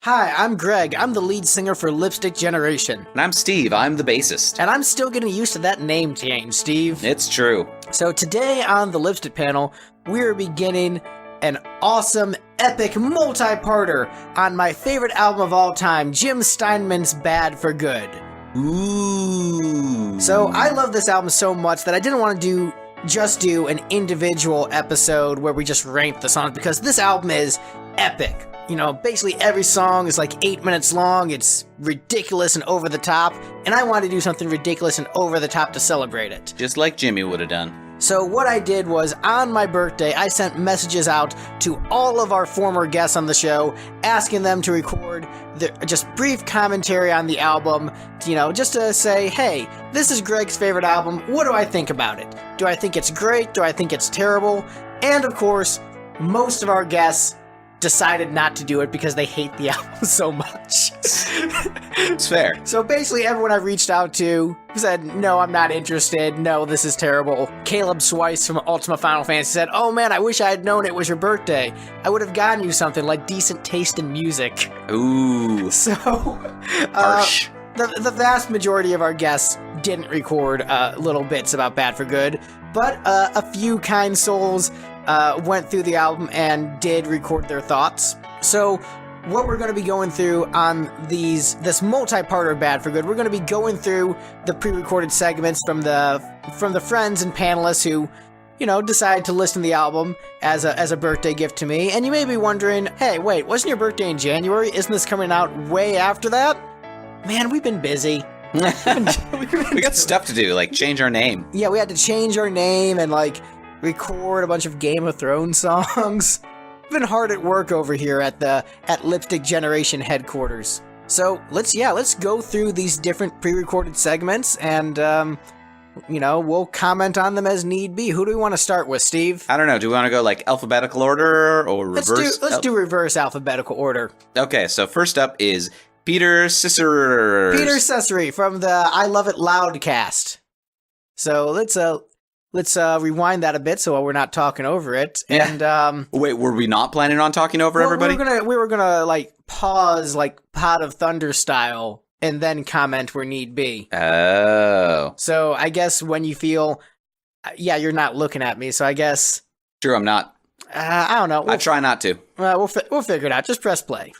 Hi, I'm Greg. I'm the lead singer for Lipstick Generation. And I'm Steve. I'm the bassist. And I'm still getting used to that name change, Steve. It's true. So today on the Lipstick panel, we're beginning an awesome, epic multi-parter on my favorite album of all time, Jim Steinman's Bad for Good. Ooh. So I love this album so much that I didn't want to just do an individual episode where we just rank the songs, because this album is epic. You know, basically every song is like 8 minutes long, it's ridiculous and over the top, and I wanted to do something ridiculous and over the top to celebrate it. Just like Jimmy would have done. So what I did was, on my birthday, I sent messages out to all of our former guests on the show, asking them to record just brief commentary on the album, you know, just to say, hey, this is Greg's favorite album, what do I think about it? Do I think it's great? Do I think it's terrible? And of course, most of our guests decided not to do it because they hate the album so much. It's fair. So basically everyone I reached out to said, no, I'm not interested. No, this is terrible. Kaleb Schweiss from Ultima Final Fantasy said, oh man, I wish I had known it was your birthday. I would have gotten you something like decent taste in music. Ooh. So, harsh. The vast majority of our guests didn't record little bits about Bad for Good, but a few kind souls went through the album and did record their thoughts. So what we're going to be going through on this multi-parter Bad for Good, we're going to be going through the pre-recorded segments from the friends and panelists who, you know, decided to listen to the album as a birthday gift to me. And you may be wondering, hey, wait, wasn't your birthday in January? Isn't this coming out way after that? Man, we've been busy. We got stuff to do, like change our name. Yeah, we had to change our name and like record a bunch of Game of Thrones songs. We've been hard at work over here at Lipstick Generation headquarters. So let's go through these different pre-recorded segments and you know, we'll comment on them as need be. Who do we want to start with, Steve? I don't know. Do we want to go like alphabetical order or reverse? Let's do reverse alphabetical order. Okay, so first up is Peter Cecere. Peter Cecere from the I Love It LOUDcast. So let's rewind that a bit so we're not talking over it. And wait, were we not planning on talking over everybody? We were gonna like pause like Pot of Thunder style and then comment where need be. Oh. So I guess when you feel, yeah, you're not looking at me. So I guess. Sure, I'm not. I don't know. I try not to. We'll figure it out. Just press play.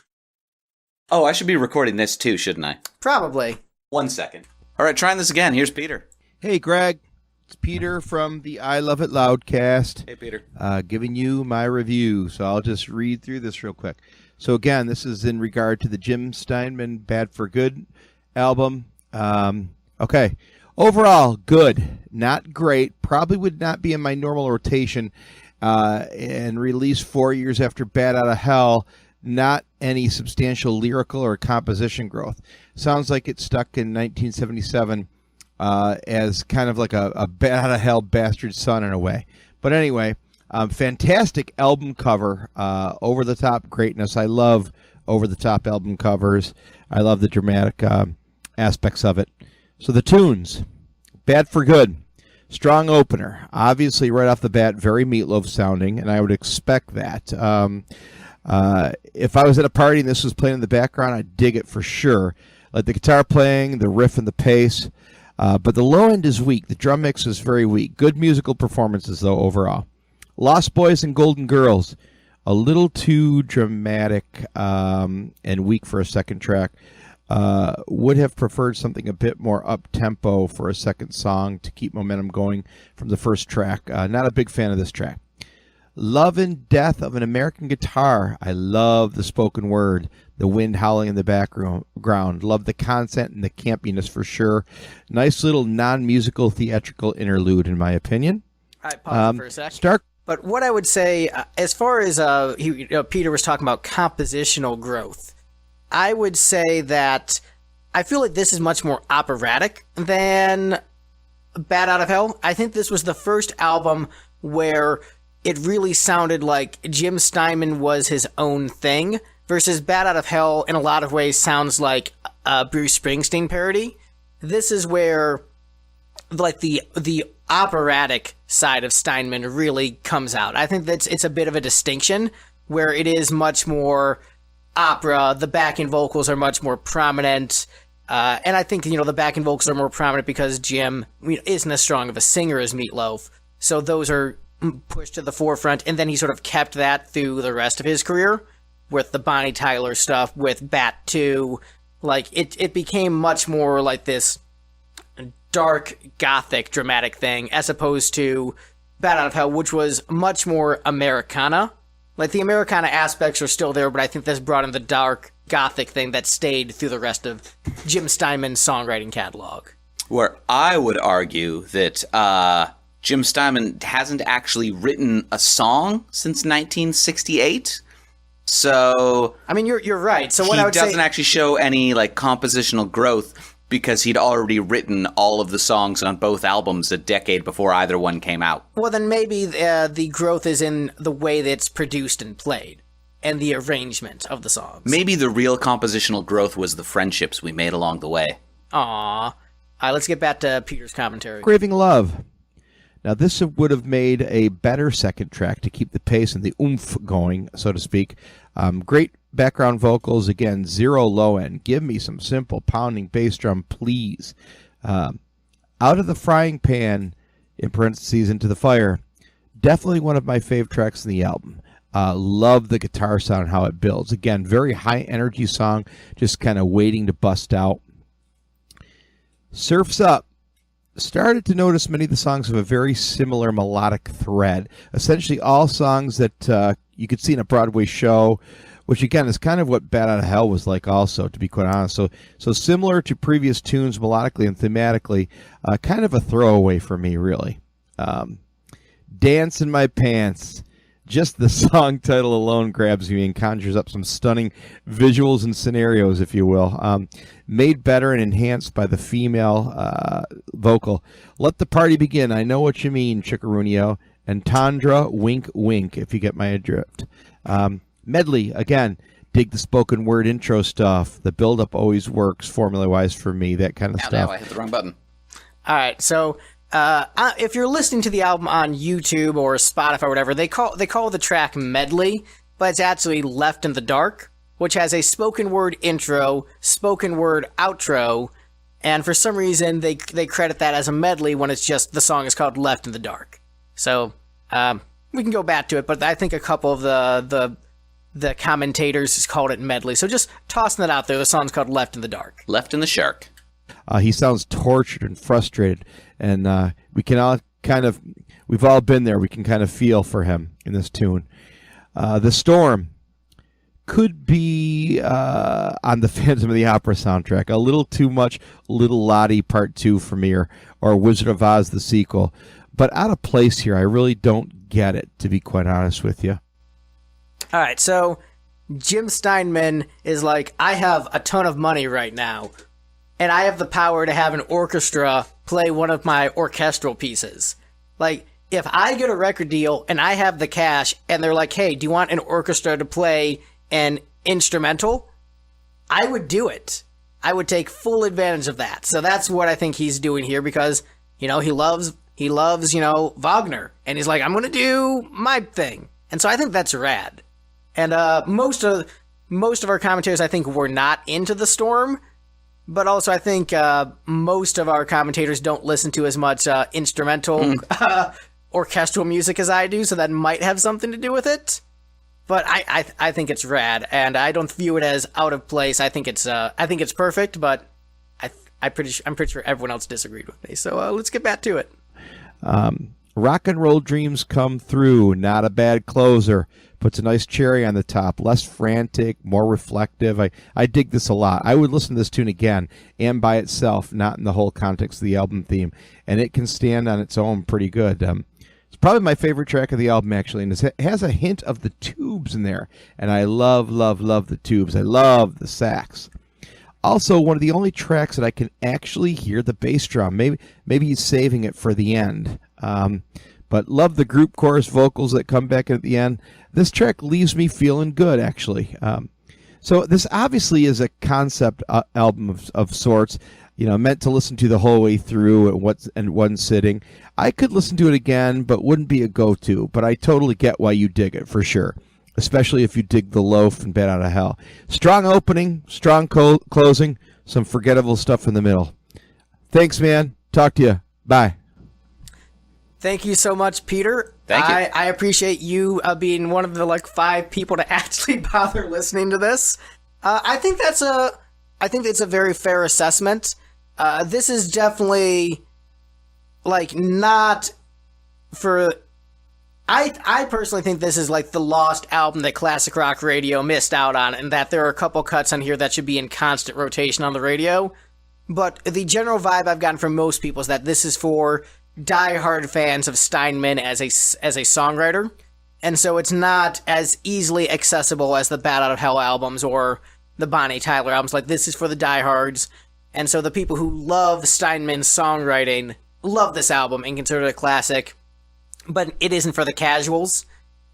Oh, I should be recording this too, shouldn't I? Probably. 1 second. All right, trying this again. Here's Peter. Hey, Greg. It's Peter from the I Love It LOUDcast. Hey, Peter. Giving you my review. So I'll just read through this real quick. So again, this is in regard to the Jim Steinman Bad for Good album. Okay. Overall, good. Not great. Probably would not be in my normal rotation. And released 4 years after Bad Out of Hell. Not any substantial lyrical or composition growth. Sounds like it stuck in 1977 as kind of like a Bad Out of Hell bastard son in a way. But anyway, fantastic album cover, over-the-top greatness. I love over-the-top album covers. I love the dramatic aspects of it. So the tunes, Bad for Good. Strong opener. Obviously, right off the bat, very Meatloaf sounding, and I would expect that. If I was at a party and this was playing in the background, I'd dig it for sure. Like the guitar playing, the riff and the pace. But the low end is weak. The drum mix is very weak. Good musical performances, though, overall. Lost Boys and Golden Girls, a little too dramatic and weak for a second track. Would have preferred something a bit more up-tempo for a second song to keep momentum going from the first track. Not a big fan of this track. Love and Death of an American Guitar. I love the spoken word, the wind howling in the background. Love the content and the campiness for sure. Nice little non-musical theatrical interlude, in my opinion. I paused for a sec. But what I would say, as far as Peter was talking about compositional growth, I would say that I feel like this is much more operatic than Bad Out of Hell. I think this was the first album where it really sounded like Jim Steinman was his own thing, versus Bad Out of Hell in a lot of ways sounds like a Bruce Springsteen parody. This is where like the operatic side of Steinman really comes out. I think it's a bit of a distinction where it is much more opera, the backing vocals are much more prominent. And I think, the backing vocals are more prominent because Jim isn't as strong of a singer as Meatloaf. So those are pushed to the forefront. And then he sort of kept that through the rest of his career with the Bonnie Tyler stuff, with Bat 2. Like, it became much more like this dark, gothic, dramatic thing, as opposed to Bat Out of Hell, which was much more Americana. Like, the Americana aspects are still there, but I think this brought in the dark, gothic thing that stayed through the rest of Jim Steinman's songwriting catalog. Where I would argue that Jim Steinman hasn't actually written a song since 1968. So I mean, you're right. So what I would say, he doesn't actually show any like compositional growth because he'd already written all of the songs on both albums a decade before either one came out. Well, then maybe the growth is in the way that it's produced and played, and the arrangement of the songs. Maybe the real compositional growth was the friendships we made along the way. Aww. All right, let's get back to Peter's commentary. Craving Love. Now, this would have made a better second track to keep the pace and the oomph going, so to speak. Great background vocals. Again, zero low end. Give me some simple pounding bass drum, please. Out of the frying pan, in parentheses, into the fire. Definitely one of my fave tracks in the album. Love the guitar sound, how it builds. Again, very high energy song, just kind of waiting to bust out. Surf's Up. Started to notice many of the songs have a very similar melodic thread. Essentially all songs that you could see in a Broadway show, which again is kind of what Bat Out of Hell was like also, to be quite honest. So similar to previous tunes melodically and thematically, kind of a throwaway for me, really. Dance in My Pants. Just the song title alone grabs me and conjures up some stunning visuals and scenarios, if you will. Made better and enhanced by the female vocal. Let the Party Begin. I know what you mean, Chickarunio. And Tundra, Wink Wink, if you get my drift. Medley, again, dig the spoken word intro stuff. The build-up always works formula-wise for me, that kind of stuff. Now I hit the wrong button. All right, so if you're listening to the album on YouTube or Spotify or whatever, they call the track Medley, but it's actually Left in the Dark, which has a spoken word intro, spoken word outro, and for some reason they credit that as a medley when it's just the song is called Left in the Dark. So we can go back to it, but I think a couple of the commentators has called it medley. So just tossing that out there, the song's called Left in the Dark. Left in the Shark. He sounds tortured and frustrated, and we can all we've all been there. We can kind of feel for him in this tune. The Storm could be on the Phantom of the Opera soundtrack. A little too much Little Lottie Part 2 for me, or Wizard of Oz the sequel. But out of place here. I really don't get it, to be quite honest with you. All right, so Jim Steinman is like, I have a ton of money right now, and I have the power to have an orchestra play one of my orchestral pieces. Like, if I get a record deal and I have the cash, and they're like, hey, do you want an orchestra to play an instrumental? I would do it. I would take full advantage of that. So that's what I think he's doing here, because, he loves, Wagner. And he's like, I'm going to do my thing. And so I think that's rad. And most of our commentators, I think, were not into The Storm. But also, I think most of our commentators don't listen to as much instrumental orchestral music as I do, so that might have something to do with it. But I think it's rad, and I don't view it as out of place. I think it's perfect, but I'm pretty sure everyone else disagreed with me. So let's get back to it. Rock and Roll Dreams Come Through. Not a bad closer. Puts a nice cherry on the top. Less frantic, more reflective. I dig this a lot. I would listen to this tune again and by itself, not in the whole context of the album theme. And it can stand on its own pretty good. It's probably my favorite track of the album, actually. And it has a hint of the tubes in there. And I love, love, love the tubes. I love the sax. Also, one of the only tracks that I can actually hear the bass drum. Maybe he's saving it for the end. But love the group chorus vocals that come back at the end. This track leaves me feeling good, actually. So this obviously is a concept album of sorts, meant to listen to the whole way through in one sitting. I could listen to it again, but wouldn't be a go-to. But I totally get why you dig it, for sure. especially if you dig The Loaf and Bat Out of Hell. Strong opening, strong closing, some forgettable stuff in the middle. Thanks, man. Talk to you. Bye. Thank you so much, Peter. Thank you. I appreciate you being one of the 5 people to actually bother listening to this. I think it's a very fair assessment. This is definitely not for. I personally think this is the lost album that classic rock radio missed out on, and that there are a couple cuts on here that should be in constant rotation on the radio. But the general vibe I've gotten from most people is that this is for diehard fans of Steinman as a songwriter, and so it's not as easily accessible as the Bat Out of Hell albums or the Bonnie Tyler albums. This is for the diehards, and so the people who love Steinman's songwriting love this album and consider it a classic. But it isn't for the casuals.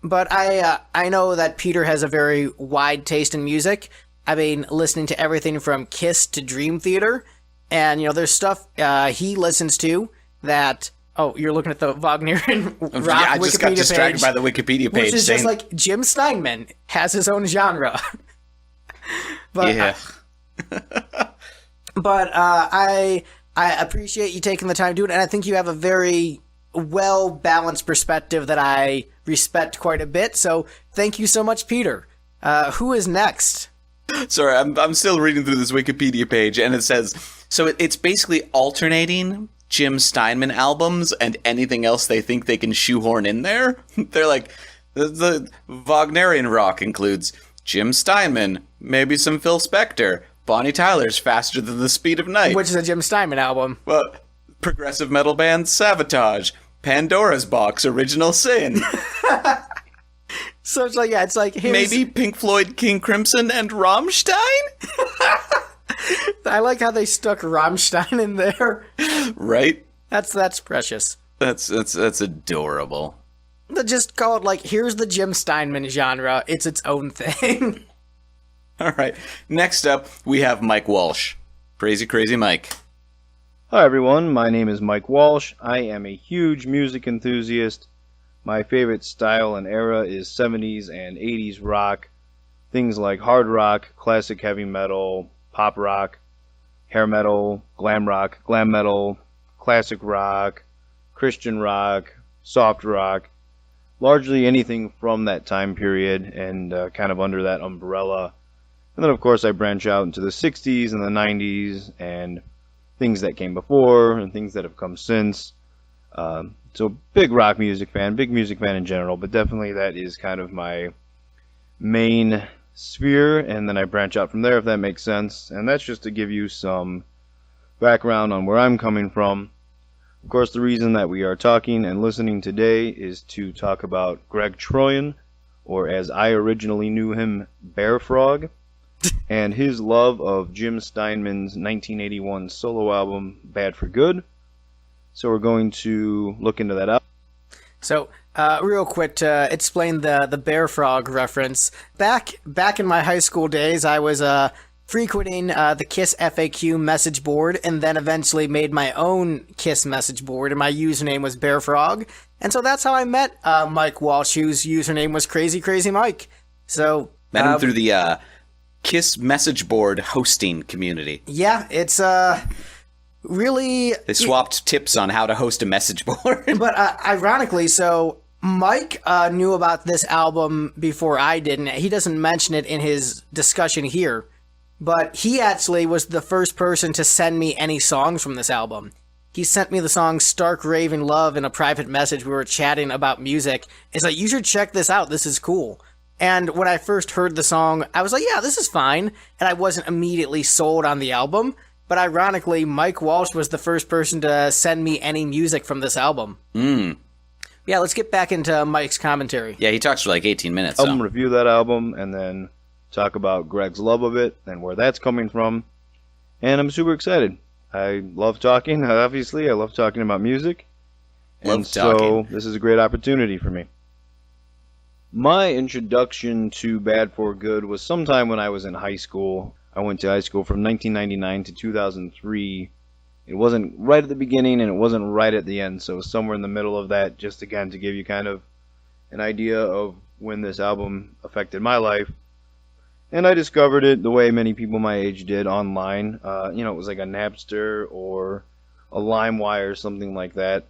But I know that Peter has a very wide taste in music. I've been listening to everything from Kiss to Dream Theater, and there's stuff he listens to that. Oh, you're looking at the Wagnerian rock Wikipedia page. Yeah, I just got distracted by the Wikipedia page. Which is just Jim Steinman has his own genre. But, yeah. But I appreciate you taking the time to do it, and I think you have a very well-balanced perspective that I respect quite a bit. So thank you so much, Peter. Who is next? Sorry, I'm still reading through this Wikipedia page, and it says, so it's basically alternating Jim Steinman albums and anything else they think they can shoehorn in there. They're like, the Wagnerian rock includes Jim Steinman, maybe some Phil Spector, Bonnie Tyler's Faster Than the Speed of Night. Which is a Jim Steinman album. Well, progressive metal band Savatage, Pandora's Box, Original Sin. So it's here's... Maybe Pink Floyd, King Crimson, and Rammstein? I like how they stuck Rammstein in there. Right? That's precious. That's adorable. Just call it here's the Jim Steinman genre. It's its own thing. All right. Next up, we have Mike Walsh. Crazy Mike. Hi everyone, my name is Mike Walsh. I am a huge music enthusiast. My favorite style and era is 70s and 80s rock. Things like hard rock, classic heavy metal, pop rock, hair metal, glam metal, classic rock, Christian rock, soft rock. Largely anything from that time period and kind of under that umbrella. And then of course I branch out into the 60s and the 90s and things that came before and things that have come since. So big rock music fan, big music fan in general, but definitely that is kind of my main sphere, and then I branch out from there if that makes sense. And that's just to give you some background on where I'm coming from. Of course, the reason that we are talking and listening today is to talk about Greg Troyan, or as I originally knew him, Bear Frog, and his love of Jim Steinman's 1981 solo album, Bad for Good. So we're going to look into that out. So, real quick to explain the Bear Frog reference. Back in my high school days, I was frequenting the KISS FAQ message board, and then eventually made my own KISS message board, and my username was Bear Frog. And so that's how I met Mike Walsh, whose username was Crazy Mike. So met him through the KISS message board hosting community. Yeah, it's really... They swapped tips on how to host a message board. But ironically, so Mike knew about this album before I did, and he doesn't mention it in his discussion here, but he actually was the first person to send me any songs from this album. He sent me the song Stark Raving Love in a private message. We were chatting about music. It's like, you should check this out. This is cool. And when I first heard the song, I was like, yeah, this is fine. And I wasn't immediately sold on the album. But ironically, Mike Walsh was the first person to send me any music from this album. Yeah, let's get back into Mike's commentary. Yeah, he talks for 18 minutes. I'll review that album and then talk about Greg's love of it and where that's coming from. And I'm super excited. I love talking, obviously. I love talking about music. So this is a great opportunity for me. My introduction to Bad for Good was sometime when I was in high school. I went to high school from 1999 to 2003. It wasn't right at the beginning and it wasn't right at the end, so somewhere in the middle of that, just again to give you kind of an idea of when this album affected my life. And I discovered it the way many people my age did online. It was like a Napster or a LimeWire or something like that.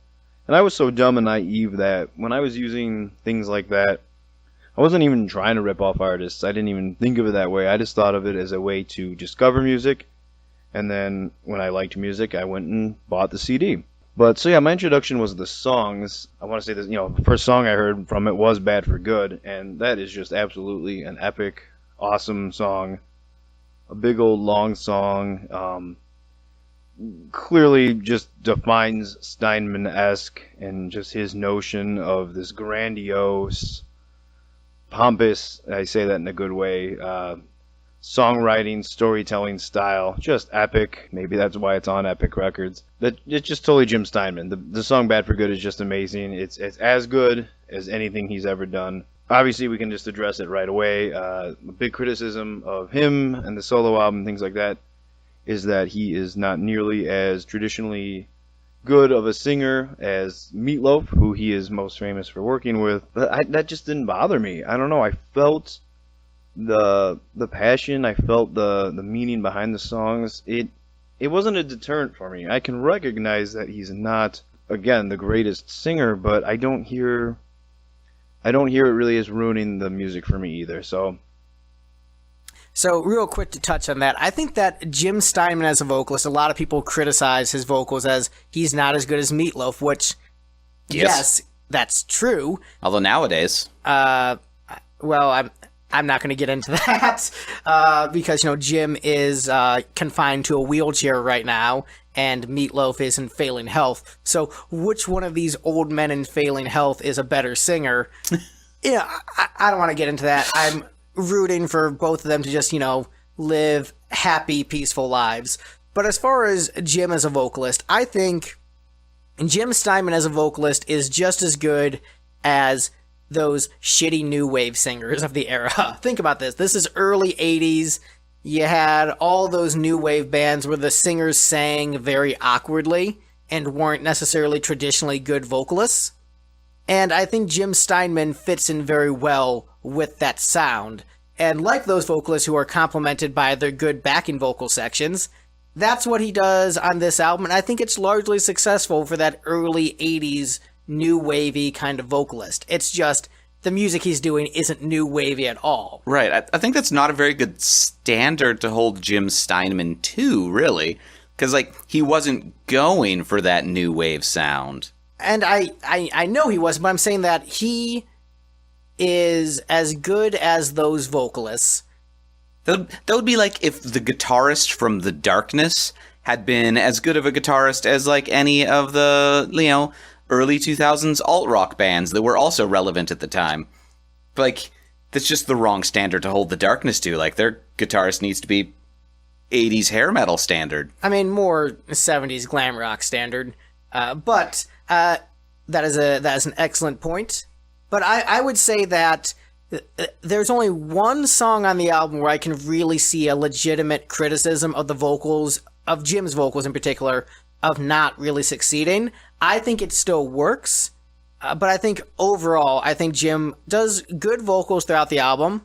And I was so dumb and naive that when I was using things like that, I wasn't even trying to rip off artists. I didn't even think of it that way. I just thought of it as a way to discover music. And then when I liked music, I went and bought the CD. But so yeah, my introduction was the songs. I want to say this, the first song I heard from it was Bad for Good. And that is just absolutely an epic, awesome song. A big old long song. Clearly just defines Steinman-esque and just his notion of this grandiose, pompous, I say that in a good way, songwriting, storytelling style, just epic. Maybe that's why it's on Epic Records. But it's just totally Jim Steinman. The song Bad for Good is just amazing. It's as good as anything he's ever done. Obviously, we can just address it right away. A big criticism of him and the solo album, things like that, is that he is not nearly as traditionally good of a singer as Meatloaf, who he is most famous for working with. But that just didn't bother me. I don't know. I felt the passion. I felt the meaning behind the songs. It wasn't a deterrent for me. I can recognize that he's not, again, the greatest singer, but I don't hear it really as ruining the music for me either. So real quick to touch on that, I think that Jim Steinman as a vocalist, a lot of people criticize his vocals as he's not as good as Meatloaf, which, yes that's true. Although nowadays... I'm not going to get into that because, Jim is confined to a wheelchair right now, and Meatloaf is in failing health. So which one of these old men in failing health is a better singer? I don't want to get into that. I'm rooting for both of them to just, live happy, peaceful lives. But as far as Jim as a vocalist, I think Jim Steinman as a vocalist is just as good as those shitty new wave singers of the era. Think about this. This is early 80s. You had all those new wave bands where the singers sang very awkwardly and weren't necessarily traditionally good vocalists. And I think Jim Steinman fits in very well with that sound. And like those vocalists who are complemented by their good backing vocal sections, that's what he does on this album. And I think it's largely successful for that early 80s new wavy kind of vocalist. It's just the music he's doing isn't new wavy at all. Right. I think that's not a very good standard to hold Jim Steinman to, really. Because, he wasn't going for that new wave sound. And I know he was, but I'm saying that he is as good as those vocalists. That would be like if the guitarist from The Darkness had been as good of a guitarist as, any of the, early 2000s alt-rock bands that were also relevant at the time. That's just the wrong standard to hold The Darkness to. Their guitarist needs to be 80s hair metal standard. I mean, more 70s glam rock standard. But that is an excellent point. But I would say that there's only one song on the album where I can really see a legitimate criticism of the vocals, of Jim's vocals in particular, of not really succeeding. I think it still works, but I think overall, Jim does good vocals throughout the album,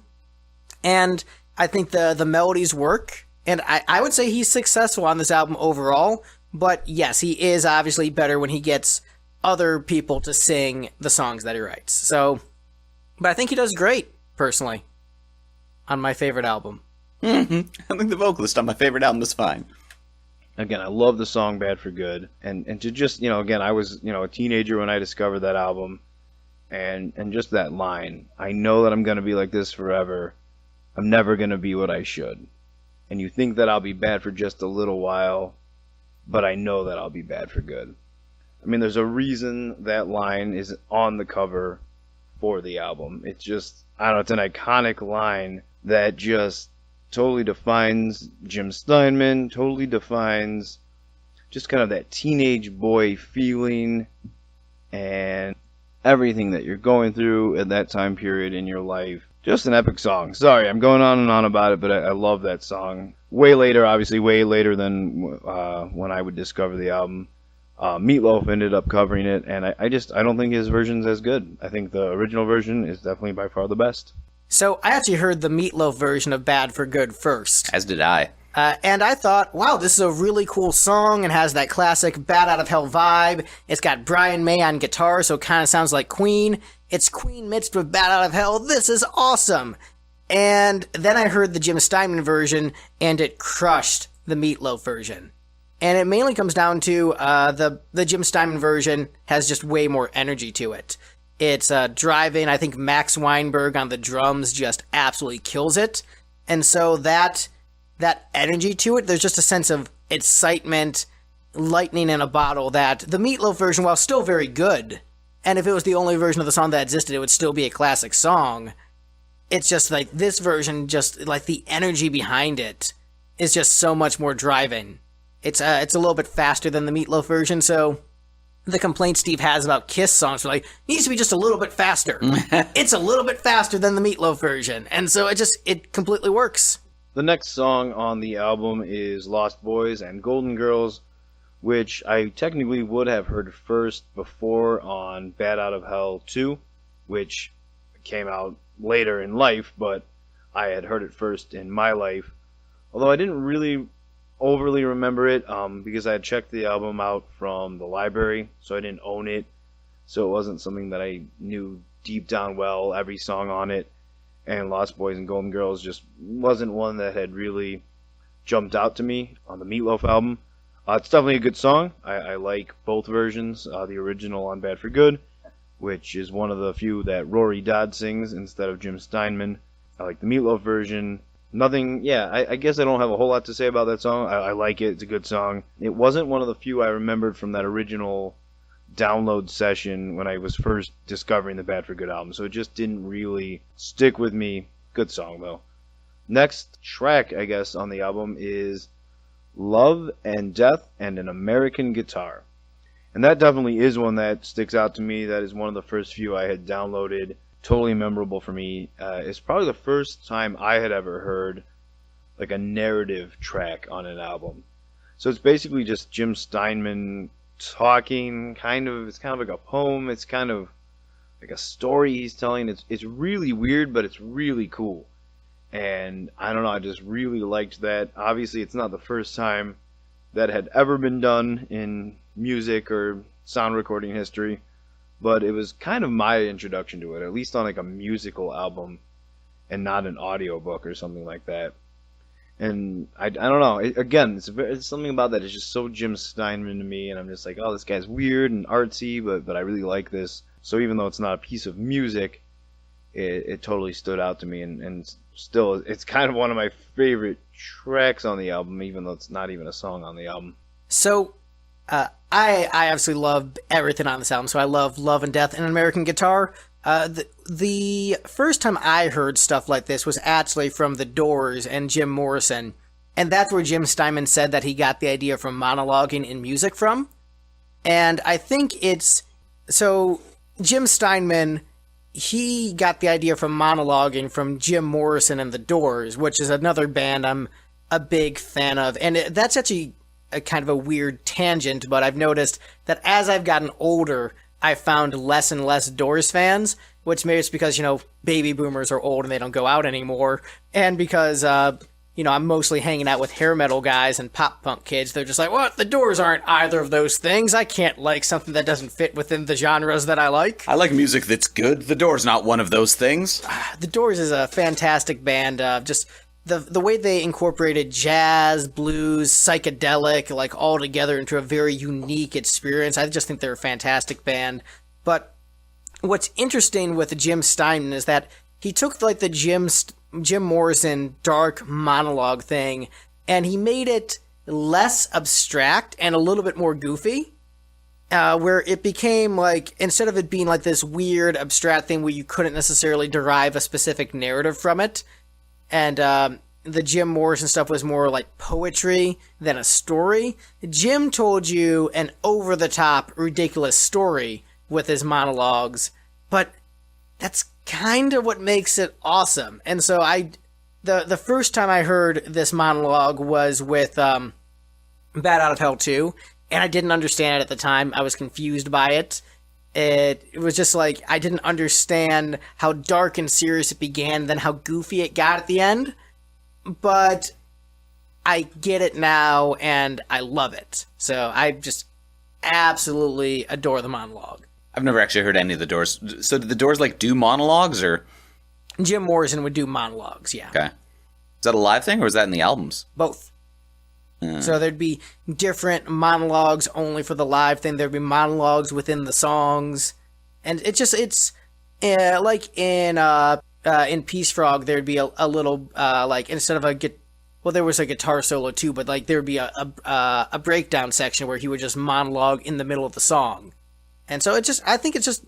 and I think the melodies work, and I would say he's successful on this album overall, but yes, he is obviously better when he gets other people to sing the songs that he writes. But I think he does great, personally, on my favorite album. I think the vocalist on my favorite album is fine. Again, I love the song Bad for Good. And to just, again, I was, a teenager when I discovered that album. And just that line, I know that I'm going to be like this forever. I'm never going to be what I should. And you think that I'll be bad for just a little while, but I know that I'll be bad for good. I mean, there's a reason that line is on the cover for the album. It's just, I don't know, it's an iconic line that just totally defines Jim Steinman, totally defines just kind of that teenage boy feeling and everything that you're going through at that time period in your life. Just an epic song. Sorry, I'm going on and on about it, but I love that song. Way later, obviously, way later than when I would discover the album. Meatloaf ended up covering it, and I don't think his version's as good. I think the original version is definitely by far the best. So I actually heard the Meatloaf version of Bad for Good first. As did I. And I thought, wow, this is a really cool song and has that classic Bat Out of Hell vibe. It's got Brian May on guitar, so it kind of sounds like Queen. It's Queen mixed with Bat Out of Hell. This is awesome. And then I heard the Jim Steinman version, and it crushed the Meatloaf version. And it mainly comes down to the Jim Steinman version has just way more energy to it. It's driving. I think Max Weinberg on the drums just absolutely kills it. And so that energy to it, there's just a sense of excitement, lightning in a bottle that the Meatloaf version, while still very good, and if it was the only version of the song that existed, it would still be a classic song. It's just like this version, just like the energy behind it is just so much more driving. It's a little bit faster than the Meatloaf version, so the complaint Steve has about Kiss songs are like, needs to be just a little bit faster. It's a little bit faster than the Meatloaf version, and so it completely works. The next song on the album is Lost Boys and Golden Girls, which I technically would have heard first before on Bat Out of Hell 2, which came out later in life, but I had heard it first in my life. Although I didn't really overly remember it because I had checked the album out from the library, so I didn't own it. So it wasn't something that I knew deep down well, every song on it. And Lost Boys and Golden Girls just wasn't one that had really jumped out to me on the Meatloaf album. It's definitely a good song. I like both versions. The original on Bad for Good, which is one of the few that Rory Dodd sings instead of Jim Steinman. I like the Meatloaf version. I guess I don't have a whole lot to say about that song. I like it. It's a good song. It wasn't one of the few I remembered from that original download session when I was first discovering the Bad for Good album, so it just didn't really stick with me. Good song, though. Next track, I guess, on the album is Love and Death and an American Guitar. And that definitely is one that sticks out to me. That is one of the first few I had downloaded. Totally memorable for me. It's probably the first time I had ever heard like a narrative track on an album. So it's basically just Jim Steinman talking, it's kind of like a poem, it's kind of like a story he's telling. It's really weird, but it's really cool. And I don't know, I just really liked that. Obviously, it's not the first time that had ever been done in music or sound recording history, but it was kind of my introduction to it, at least on like a musical album and not an audiobook or something like that. And I don't know, it's something about that is just so Jim Steinman to me, and I'm just like, oh, this guy's weird and artsy, but I really like this. So even though it's not a piece of music, it totally stood out to me, and still, it's kind of one of my favorite tracks on the album, even though it's not even a song on the album. So, I absolutely love everything on this album. So I love Love and Death and American Guitar. The first time I heard stuff like this was actually from The Doors and Jim Morrison. And that's where Jim Steinman said that he got the idea from monologuing in music from. And I think so Jim Steinman, he got the idea from monologuing from Jim Morrison and The Doors, which is another band I'm a big fan of. And that's actually a kind of a weird tangent, but I've noticed that as I've gotten older, I found less and less Doors fans, which maybe it's because, baby boomers are old and they don't go out anymore, and because, I'm mostly hanging out with hair metal guys and pop punk kids. They're just like, what? The Doors aren't either of those things. I can't like something that doesn't fit within the genres that I like. I like music that's good. The Doors not one of those things. The Doors is a fantastic band. Just the way they incorporated jazz, blues, psychedelic, like all together into a very unique experience. I just think they're a fantastic band. But what's interesting with Jim Steinman is that he took like the Jim Morrison dark monologue thing, and he made it less abstract and a little bit more goofy, where it became like, instead of it being like this weird abstract thing where you couldn't necessarily derive a specific narrative from it, and the Jim Morrison stuff was more like poetry than a story, Jim told you an over-the-top, ridiculous story with his monologues, but that's kind of what makes it awesome. And so the first time I heard this monologue was with Bat Out of Hell 2, and I didn't understand it at the time. I was confused by it. It was just like, I didn't understand how dark and serious it began, then how goofy it got at the end. But I get it now, and I love it. So I just absolutely adore the monologue. I've never actually heard any of the Doors. So did the Doors like do monologues, or? Jim Morrison would do monologues, yeah. Okay. Is that a live thing, or is that in the albums? Both. So there'd be different monologues only for the live thing. There'd be monologues within the songs, and it's like in Peace Frog, there'd be a little like, instead of there was a guitar solo too, but like there would be a breakdown section where he would just monologue in the middle of the song, and so I think it's just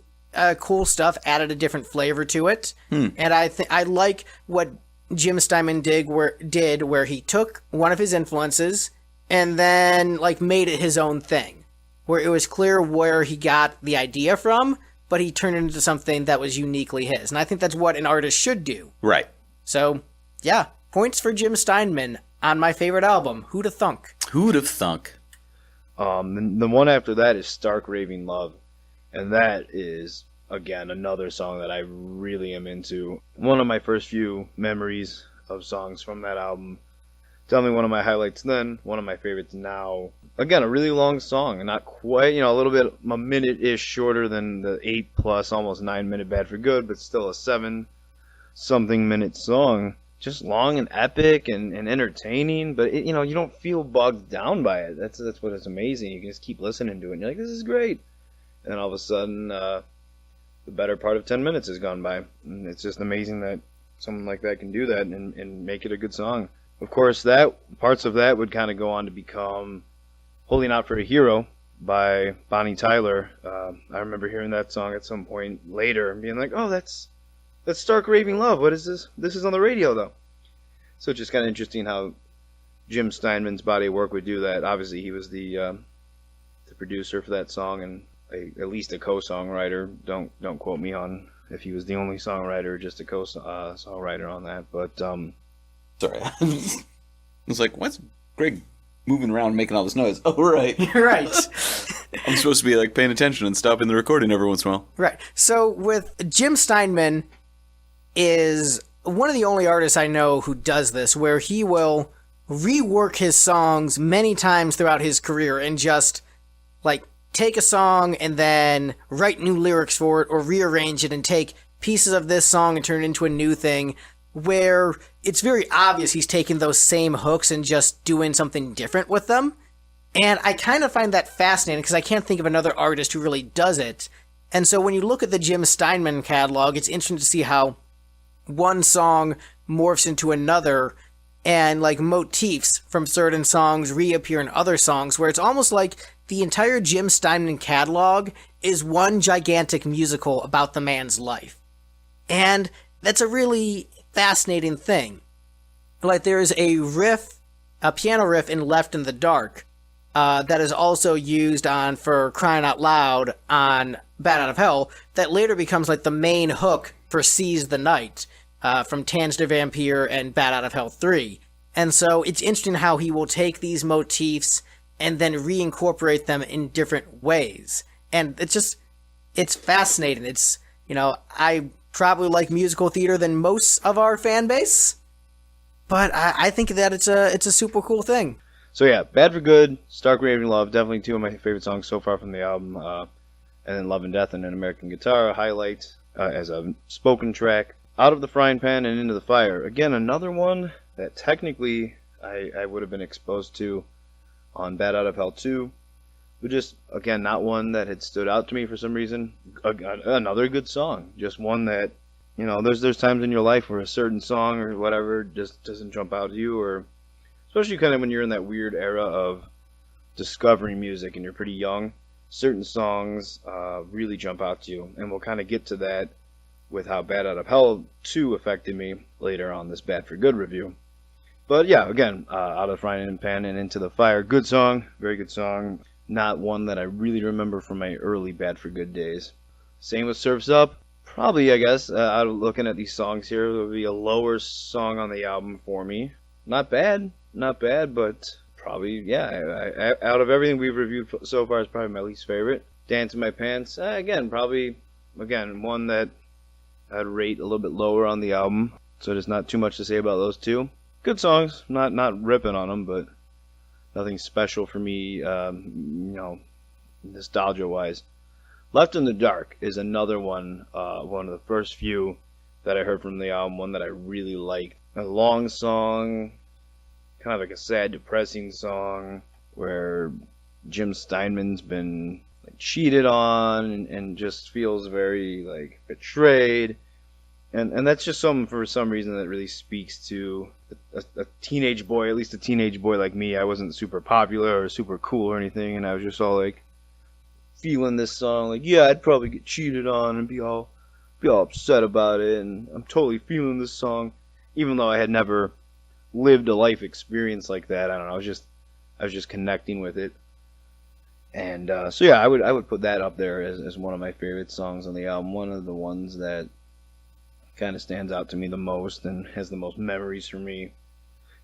cool stuff, added a different flavor to it, and I like what Jim Steinman did where he took one of his influences and then like made it his own thing, where it was clear where he got the idea from, but he turned it into something that was uniquely his. And I think that's what an artist should do. Right. So, yeah, points for Jim Steinman on my favorite album, Who'da Thunk. Who'd have thunk? The one after that is Stark Raving Love, and that is, again, another song that I really am into. One of my first few memories of songs from that album. Definitely one of my highlights then, one of my favorites now. Again, a really long song, and not quite, a little bit, a minute-ish shorter than the 8+, almost 9-minute Bad for Good, but still a 7-something minute song. Just long and epic and entertaining, but you don't feel bogged down by it. That's what is amazing. You can just keep listening to it, and you're like, this is great. And then all of a sudden, the better part of 10 minutes has gone by. And it's just amazing that someone like that can do that and make it a good song. Of course, parts of that would kind of go on to become Holding Out for a Hero by Bonnie Tyler. I remember hearing that song at some point later and being like, oh, that's Stark Raving Love. What is this? This is on the radio, though. So it's just kind of interesting how Jim Steinman's body of work would do that. Obviously, he was the producer for that song and at least a co-songwriter. Don't quote me on if he was the only songwriter or just a co-songwriter on that. But Sorry. I was like, what's Greg moving around making all this noise? Oh, right. Right. I'm supposed to be like paying attention and stopping the recording every once in a while. Right. So with Jim Steinman is one of the only artists I know who does this, where he will rework his songs many times throughout his career and just like take a song and then write new lyrics for it or rearrange it and take pieces of this song and turn it into a new thing, where it's very obvious he's taking those same hooks and just doing something different with them. And I kind of find that fascinating because I can't think of another artist who really does it. And so when you look at the Jim Steinman catalog, it's interesting to see how one song morphs into another, and like motifs from certain songs reappear in other songs, where it's almost like the entire Jim Steinman catalog is one gigantic musical about the man's life. And that's a really fascinating thing. Like there's a piano riff in Left in the Dark that is also used for Crying Out Loud on Bat Out of Hell, that later becomes like the main hook for Seize the Night from Tanz der Vampire and Bat Out of Hell 3. And so it's interesting how he will take these motifs and then reincorporate them in different ways. And it's fascinating. It's, I probably like musical theater than most of our fan base, but I think that it's a super cool thing. So yeah, Bad for Good, Stark Raving Love, definitely two of my favorite songs so far from the album. And then Love and Death and An American Guitar, a highlight as a spoken track. Out of the Frying Pan and Into the Fire. Again, another one that technically I would have been exposed to on Bat Out of Hell 2. But just, again, not one that had stood out to me for some reason. Another good song. Just one that, there's times in your life where a certain song or whatever just doesn't jump out at you, or especially kind of when you're in that weird era of discovering music and you're pretty young, certain songs really jump out to you. And we'll kind of get to that with how Bat Out of Hell 2 affected me later on this Bad for Good review. But yeah, again, Out of the Frying Pan and Into the Fire, good song, very good song. Not one that I really remember from my early Bad for Good days. Same with Surf's Up. Probably, I guess, out of looking at these songs here, it would be a lower song on the album for me. Not bad, but probably, yeah. Out of everything we've reviewed so far, it's probably my least favorite. Dance in My Pants, again, probably, one that I'd rate a little bit lower on the album. So there's not too much to say about those two. Good songs, not ripping on them, but nothing special for me, nostalgia-wise. Left in the Dark is another one of the first few that I heard from the album, one that I really liked. A long song, kind of like a sad, depressing song, where Jim Steinman's been cheated on and just feels very betrayed, and that's just something for some reason that really speaks to a teenage boy, at least a teenage boy like me. I wasn't super popular or super cool or anything, and I was just all feeling this song, I'd probably get cheated on and be all upset about it, and I'm totally feeling this song, even though I had never lived a life experience like that. I don't know, I was just connecting with it. And so yeah, I would put that up there as one of my favorite songs on the album. One of the ones that kind of stands out to me the most and has the most memories for me.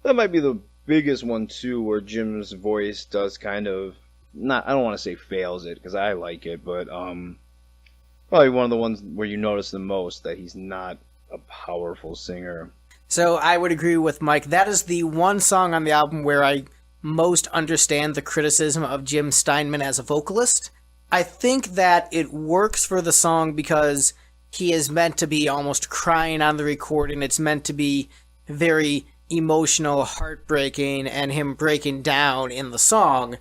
That might be the biggest one too, where Jim's voice does kind of I don't want to say fails it, because I like it, but probably one of the ones where you notice the most that he's not a powerful singer. So I would agree with Mike. That is the one song on the album where I most understand the criticism of Jim Steinman as a vocalist. I think that it works for the song because he is meant to be almost crying on the recording. It's meant to be very emotional, heartbreaking, and him breaking down in the song.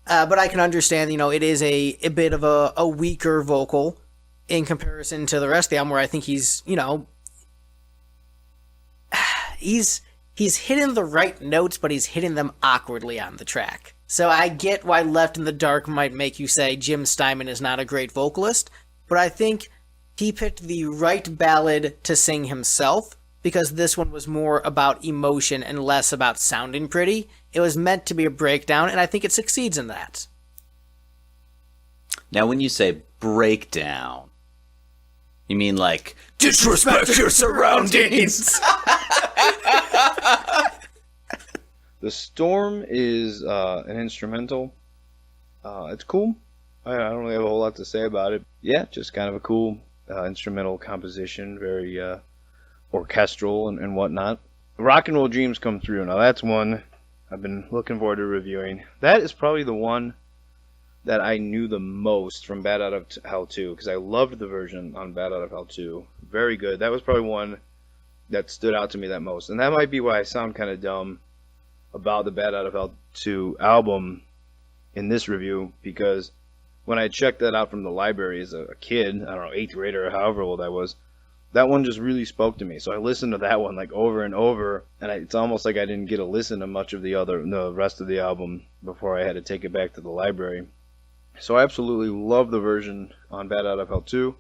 But I can understand, it is a bit of a weaker vocal in comparison to the rest of the album, where I think he's hitting the right notes, but he's hitting them awkwardly on the track. So I get why Left in the Dark might make you say Jim Steinman is not a great vocalist, but I think he picked the right ballad to sing himself, because this one was more about emotion and less about sounding pretty. It was meant to be a breakdown, and I think it succeeds in that. Now, when you say breakdown, you mean disrespect your surroundings? The Storm is an instrumental. It's cool. I don't really have a whole lot to say about it. Yeah, just kind of a cool instrumental composition, very orchestral and whatnot. Rock and Roll Dreams Come Through. Now that's one I've been looking forward to reviewing. That is probably the one that I knew the most from Bad Out of Hell 2, because I loved the version on Bad Out of Hell 2. Very good. That was probably one that stood out to me that most. And that might be why I sound kind of dumb about the Bad Out of Hell 2 album in this review, because when I checked that out from the library as a kid, I don't know, 8th grader or however old I was, that one just really spoke to me. So I listened to that one over and over, and it's almost like I didn't get to listen to much of the rest of the album before I had to take it back to the library. So I absolutely love the version on Bad Out of Hell 2.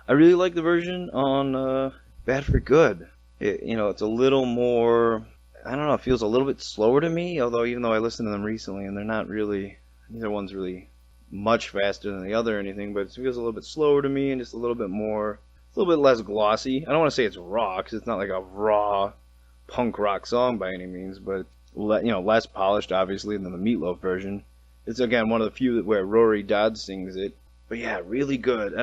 I really like the version on Bad for Good. It's a little more, I don't know, it feels a little bit slower to me, even though I listened to them recently, and they're not really, neither one's really much faster than the other or anything, but it feels a little bit slower to me and just a little bit more, a little bit less glossy. I don't want to say it's raw, because it's not like a raw punk rock song by any means, but less polished obviously than the Meatloaf version. It's again one of the few where Rory Dodd sings it, but yeah, really good.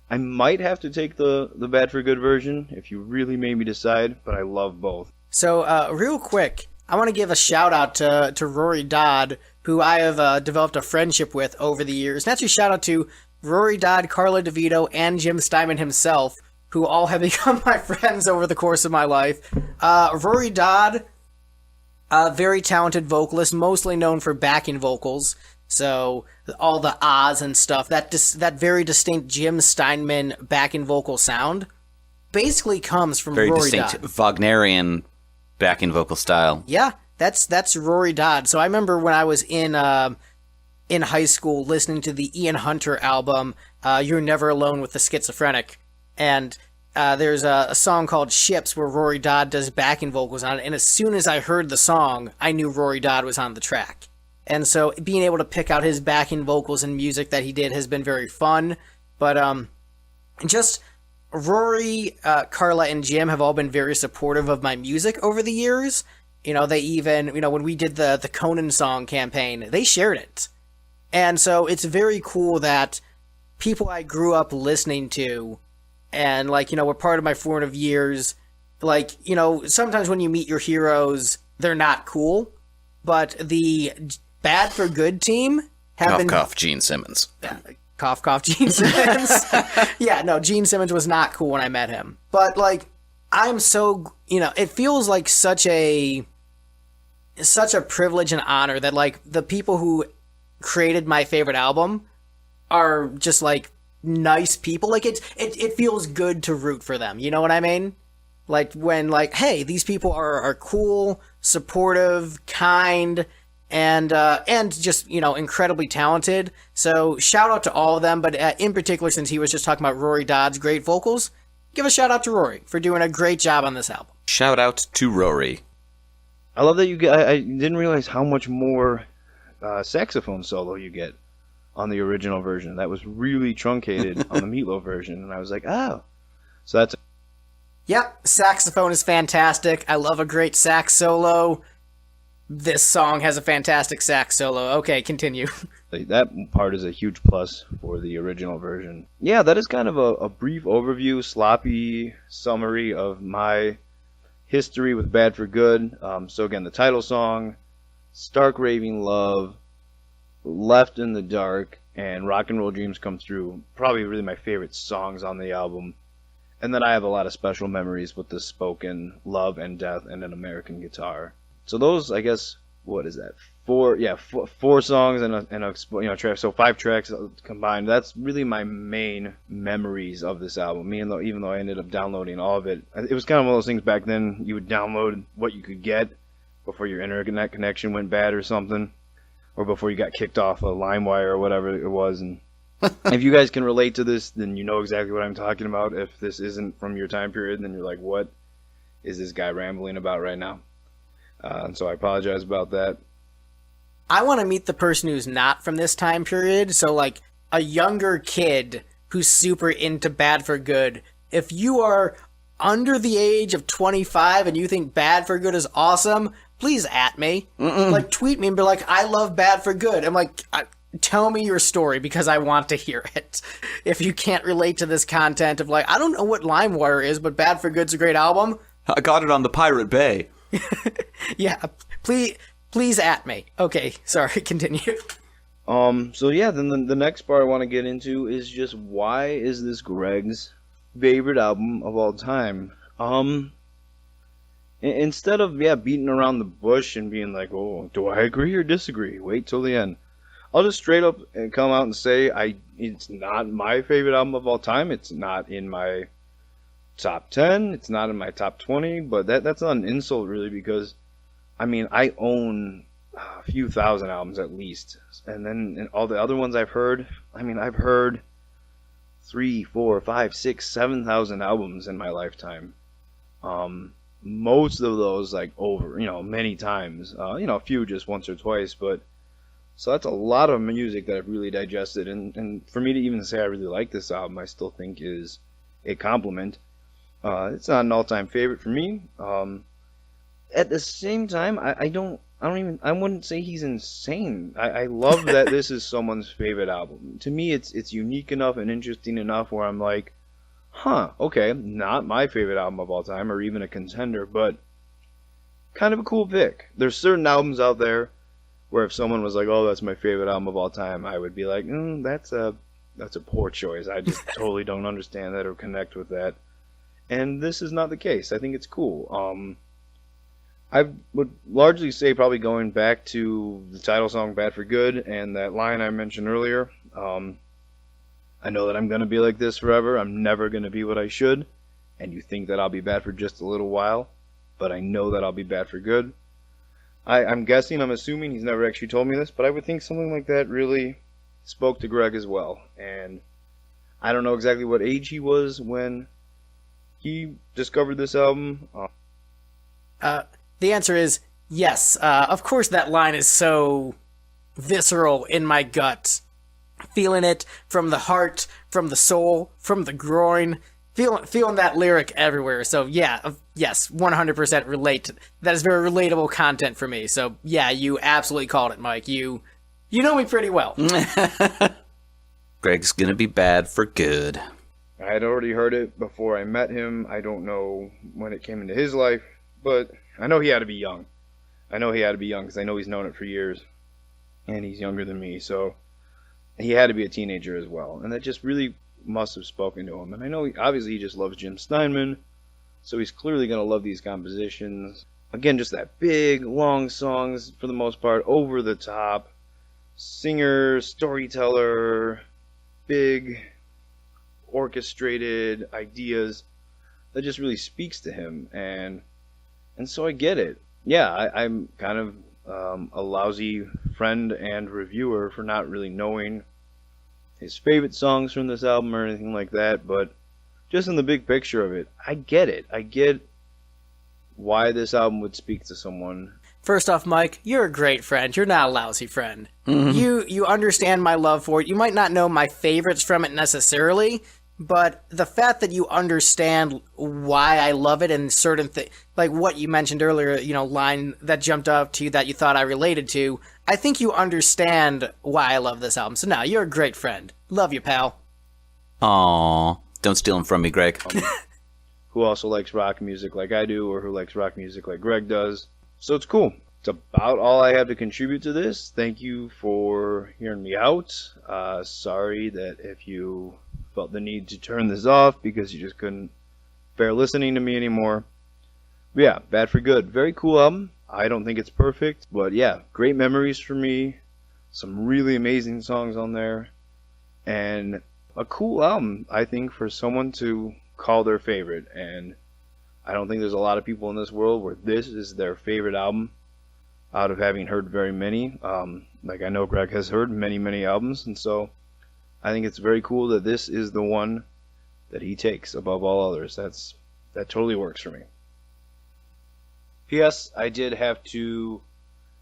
I might have to take the Bad for Good version if you really made me decide, but I love both. So real quick, I want to give a shout out to Rory Dodd, who I have developed a friendship with over the years. And that's a shout out to Rory Dodd, Carla DeVito, and Jim Steinman himself, who all have become my friends over the course of my life. Rory Dodd, a very talented vocalist, mostly known for backing vocals. So all the ahs and stuff, that very distinct Jim Steinman backing vocal sound basically comes from very Rory distinct Dodd. Wagnerian backing vocal style. Yeah, that's Rory Dodd. So I remember when I was in high school listening to the Ian Hunter album, You're Never Alone with the Schizophrenic, and there's a song called Ships where Rory Dodd does backing vocals on it, and as soon as I heard the song, I knew Rory Dodd was on the track. And so being able to pick out his backing vocals and music that he did has been very fun. But just Rory, Carla, and Jim have all been very supportive of my music over the years. They even, when we did the Conan song campaign, they shared it. And so it's very cool that people I grew up listening to and, were part of my formative years, sometimes when you meet your heroes, they're not cool, but the Bad for Good team have been... Cough, Gene Simmons. Cough, Gene Simmons. Yeah, no, Gene Simmons was not cool when I met him. But, I'm so... it feels like such a privilege and honor that, the people who created my favorite album are just, nice people. It feels good to root for them. You know what I mean? When, hey, these people are cool, supportive, kind, and just, incredibly talented. So shout out to all of them, but in particular, since he was just talking about Rory Dodd's great vocals, give a shout out to Rory for doing a great job on this album. Shout out to Rory. I love that you get, I didn't realize how much more saxophone solo you get on the original version. That was really truncated on the Meatloaf version, and I was like, oh. So that's... Yep, saxophone is fantastic. I love a great sax solo. This song has a fantastic sax solo. Okay, continue. That part is a huge plus for the original version. Yeah, that is kind of a brief overview, sloppy summary of my history with Bad for Good. So again, the title song, Stark Raving Love, Left in the Dark, and Rock and Roll Dreams Come True. Probably really my favorite songs on the album. And then I have a lot of special memories with the spoken Love and Death and an American Guitar. So those, I guess, what is that? Four songs and a track. So 5 tracks combined. That's really my main memories of this album. Even though I ended up downloading all of it, it was kind of one of those things back then. You would download what you could get before your internet connection went bad or something, or before you got kicked off of LimeWire or whatever it was. And if you guys can relate to this, then you know exactly what I'm talking about. If this isn't from your time period, then you're like, what is this guy rambling about right now? And so I apologize about that. I want to meet the person who's not from this time period. So, a younger kid who's super into Bad for Good. If you are under the age of 25 and you think Bad for Good is awesome, please at me. Tweet me and be like, I love Bad for Good. I'm like, tell me your story because I want to hear it. If you can't relate to this content of I don't know what LimeWire is, but Bad for Good's a great album. I got it on the Pirate Bay. Yeah, please at me. Okay, sorry, continue. So yeah, then the next part I want to get into is just why is this Greg's favorite album of all time? Instead of beating around the bush and being like, oh, do I agree or disagree? Wait till the end. I'll just straight up come out and say it's not my favorite album of all time. It's not in my top 10. It's not in my top 20. But that's not an insult, really, because, I own a few thousand albums at least. And then all the other ones I've heard, I've heard 3, 4, 5, 6, 7,000 albums in my lifetime. Most of those, over, many times. A few just once or twice, but... So that's a lot of music that I've really digested, and for me to even say I really like this album, I still think is a compliment. It's not an all-time favorite for me. At the same time, I wouldn't say he's insane. I love that this is someone's favorite album. To me, it's unique enough and interesting enough where I'm like, okay, not my favorite album of all time or even a contender, but kind of a cool pick. There's certain albums out there where if someone was like, oh, that's my favorite album of all time, I would be like, that's a poor choice. I just totally don't understand that or connect with that. And this is not the case. I think it's cool. I would largely say probably going back to the title song, Bad for Good, and that line I mentioned earlier. I know that I'm going to be like this forever. I'm never going to be what I should. And you think that I'll be bad for just a little while, but I know that I'll be bad for good. I'm assuming he's never actually told me this, but I would think something like that really spoke to Greg as well. And I don't know exactly what age he was when he discovered this album. The answer is yes. Of course that line is so visceral in my gut. Feeling it from the heart, from the soul, from the groin. feeling that lyric everywhere. So yeah, yes, 100% relate. That is very relatable content for me. So yeah, you absolutely called it, Mike. You know me pretty well. Greg's gonna be bad for good. I had already heard it before I met him. I don't know when it came into his life, but I know he had to be young. I know he had to be young because I know he's known it for years, and he's younger than me, so he had to be a teenager as well. And that just really must have spoken to him. And I know obviously he just loves Jim Steinman, so he's clearly going to love these compositions. Again, just that big, long songs, for the most part, over the top. Singer, storyteller, big, orchestrated ideas that just really speaks to him. And so I get it. Yeah, I'm kind of a lousy friend and reviewer for not really knowing his favorite songs from this album or anything like that, but just in the big picture of it, I get it. I get why this album would speak to someone. First off, Mike, you're a great friend. You're not a lousy friend. Mm-hmm. You understand my love for it. You might not know my favorites from it necessarily, but the fact that you understand why I love it and certain things, like what you mentioned earlier, line that jumped up to you that you thought I related to, I think you understand why I love this album. So now, you're a great friend. Love you, pal. Aww. Don't steal him from me, Greg. Who also likes rock music like I do, or who likes rock music like Greg does. So it's cool. It's about all I have to contribute to this. Thank you for hearing me out. Sorry that if you felt the need to turn this off because you just couldn't bear listening to me anymore. But yeah, Bad for Good. Very cool album. I don't think it's perfect, but yeah, great memories for me. Some really amazing songs on there. And a cool album, I think, for someone to call their favorite. And I don't think there's a lot of people in this world where this is their favorite album out of having heard very many. Like I know Greg has heard many, many albums, and so I think it's very cool that this is the one that he takes above all others. That totally works for me. P.S. I did have to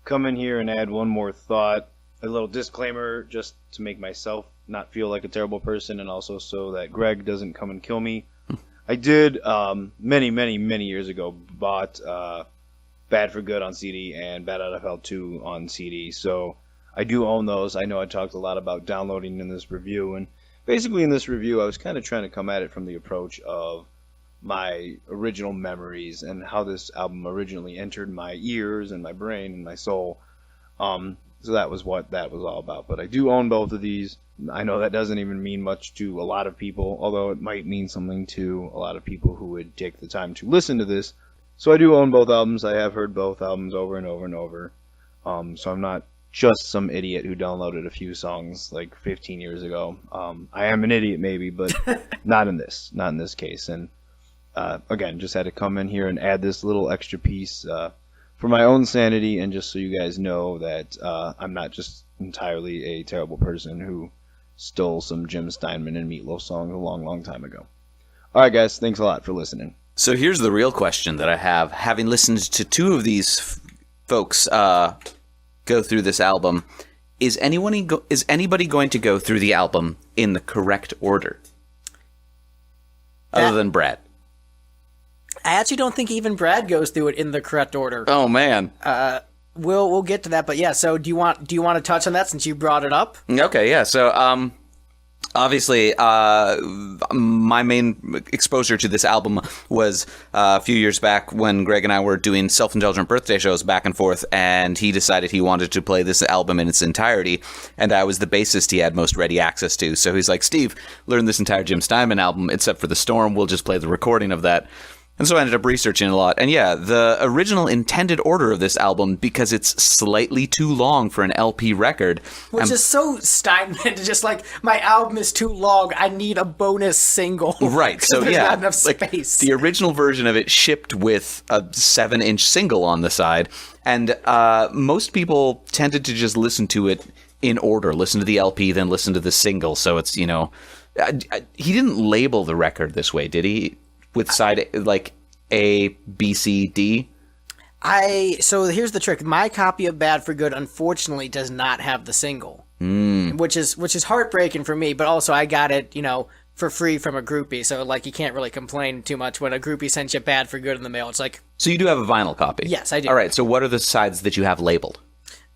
come in here and add one more thought, a little disclaimer, just to make myself not feel like a terrible person, and also so that Greg doesn't come and kill me. I did, many, many, many years ago, bought Bad for Good on CD and Bad Out of Hell 2 on CD, so I do own those. I know I talked a lot about downloading in this review, and basically in this review I was kind of trying to come at it from the approach of my original memories and how this album originally entered my ears and my brain and my soul. So that was what that was all about. But I do own both of these. I know that doesn't even mean much to a lot of people, although it might mean something to a lot of people who would take the time to listen to this. So I do own both albums. I have heard both albums over and over and over. So I'm not just some idiot who downloaded a few songs like 15 years ago. I am an idiot maybe, but not in this case. And again, just had to come in here and add this little extra piece for my own sanity, and just so you guys know that I'm not just entirely a terrible person who stole some Jim Steinman and Meatloaf songs a long, long time ago. All right, guys, thanks a lot for listening. So here's the real question that I have. Having listened to two of these folks go through this album, is anybody going to go through the album in the correct order? Other than Brad. I actually don't think even Brad goes through it in the correct order. Oh man. We'll get to that, but yeah. So do you want to touch on that since you brought it up? Okay, yeah. So obviously, my main exposure to this album was a few years back when Greg and I were doing self-indulgent birthday shows back and forth, and he decided he wanted to play this album in its entirety, and I was the bassist he had most ready access to. So he's like, Steve, learn this entire Jim Steinman album, except for The Storm. We'll just play the recording of that. And so I ended up researching a lot. And yeah, the original intended order of this album, because it's slightly too long for an LP record. Which is so Steinman, just like, my album is too long, I need a bonus single. Right, so there's yeah. Not enough space. The original version of it shipped with a 7-inch single on the side. And most people tended to just listen to it in order. Listen to the LP, then listen to the single. So it's, he didn't label the record this way, did he? With side like A, B, C, D? So here's the trick. My copy of Bad for Good unfortunately does not have the single. Which is heartbreaking for me, but also I got it, for free from a groupie, so like you can't really complain too much when a groupie sends you Bad for Good in the mail. It's like, So you do have a vinyl copy? Yes, I do. All right, so what are the sides that you have labeled?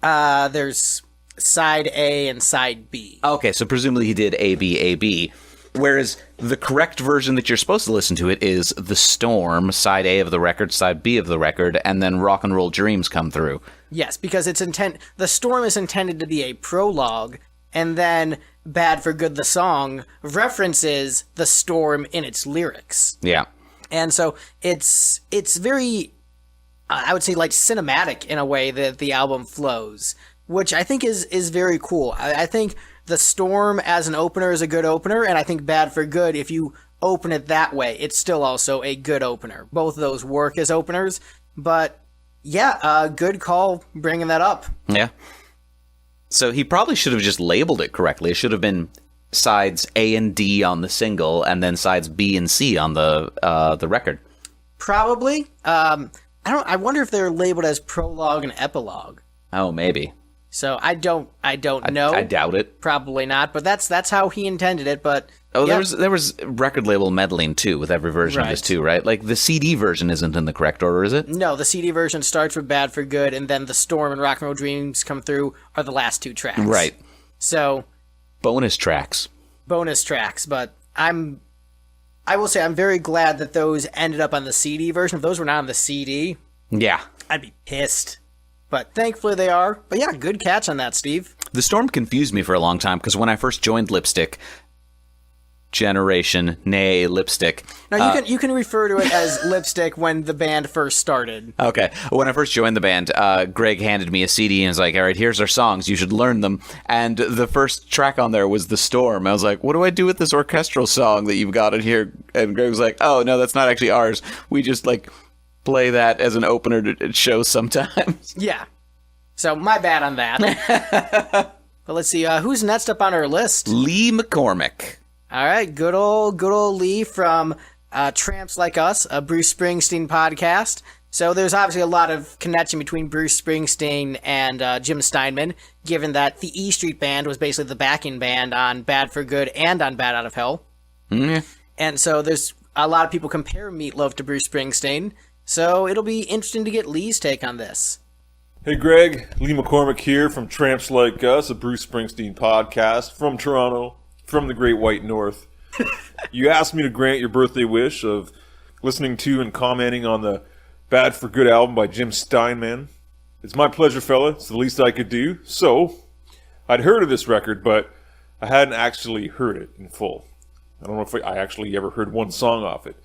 there's side A and side B. Okay, so presumably he did A, B, A, B. Whereas the correct version that you're supposed to listen to it is The Storm, side A of the record, side B of the record, and then Rock and Roll Dreams come through. Yes, because The Storm is intended to be a prologue, and then Bad for Good, the song, references the storm in its lyrics. Yeah. And so it's very, I would say, like cinematic in a way that the album flows, which I think is very cool. I think The Storm as an opener is a good opener, and I think Bad for Good, if you open it that way, it's still also a good opener. Both of those work as openers, but yeah, good call bringing that up. Yeah. So he probably should have just labeled it correctly. It should have been sides A and D on the single, and then sides B and C on the record. Probably. I wonder if they're labeled as prologue and epilogue. Oh, maybe. So I don't know. I doubt it. Probably not, but that's how he intended it. But Oh, yeah. there was record label meddling too with every version of this Right. too, right? Like the CD version isn't in the correct order, is it? No, the CD version starts with Bad for Good, and then The Storm and Rock and Roll Dreams come through are the last two tracks. Right. So Bonus tracks. bonus tracks, but I will say I'm very glad that those ended up on the CD version. If those were not on the CD, Yeah. I'd be pissed. But thankfully they are. But yeah, good catch on that, Steve. The Storm confused me for a long time because when I first joined Lipstick, Lipstick. Now you can refer to it as Lipstick when the band first started. Okay. When I first joined the band, Greg handed me a CD and was like, all right, here's our songs. You should learn them. And the first track on there was The Storm. I was like, what do I do with this orchestral song that you've got in here? And Greg was like, oh, no, that's not actually ours. We just, like, play that as an opener to shows sometimes. Yeah. So my bad on that. But let's see, who's next up on our list? Lee McCormack. All right, good old Lee from Tramps Like Us, a Bruce Springsteen podcast. So there's obviously a lot of connection between Bruce Springsteen and Jim Steinman, given that the E Street Band was basically the backing band on Bad for Good and on Bad Out of Hell. Mm-hmm. And so there's a lot of people compare Meatloaf to Bruce Springsteen. So it'll be interesting to get Lee's take on this. Hey Greg, Lee McCormack here from Tramps Like Us, a Bruce Springsteen podcast from Toronto, from the Great White North. You asked me to grant your birthday wish of listening to and commenting on the Bad for Good album by Jim Steinman. It's my pleasure, fella. It's the least I could do. So, I'd heard of this record, but I hadn't actually heard it in full. I don't know if I actually ever heard one song off it.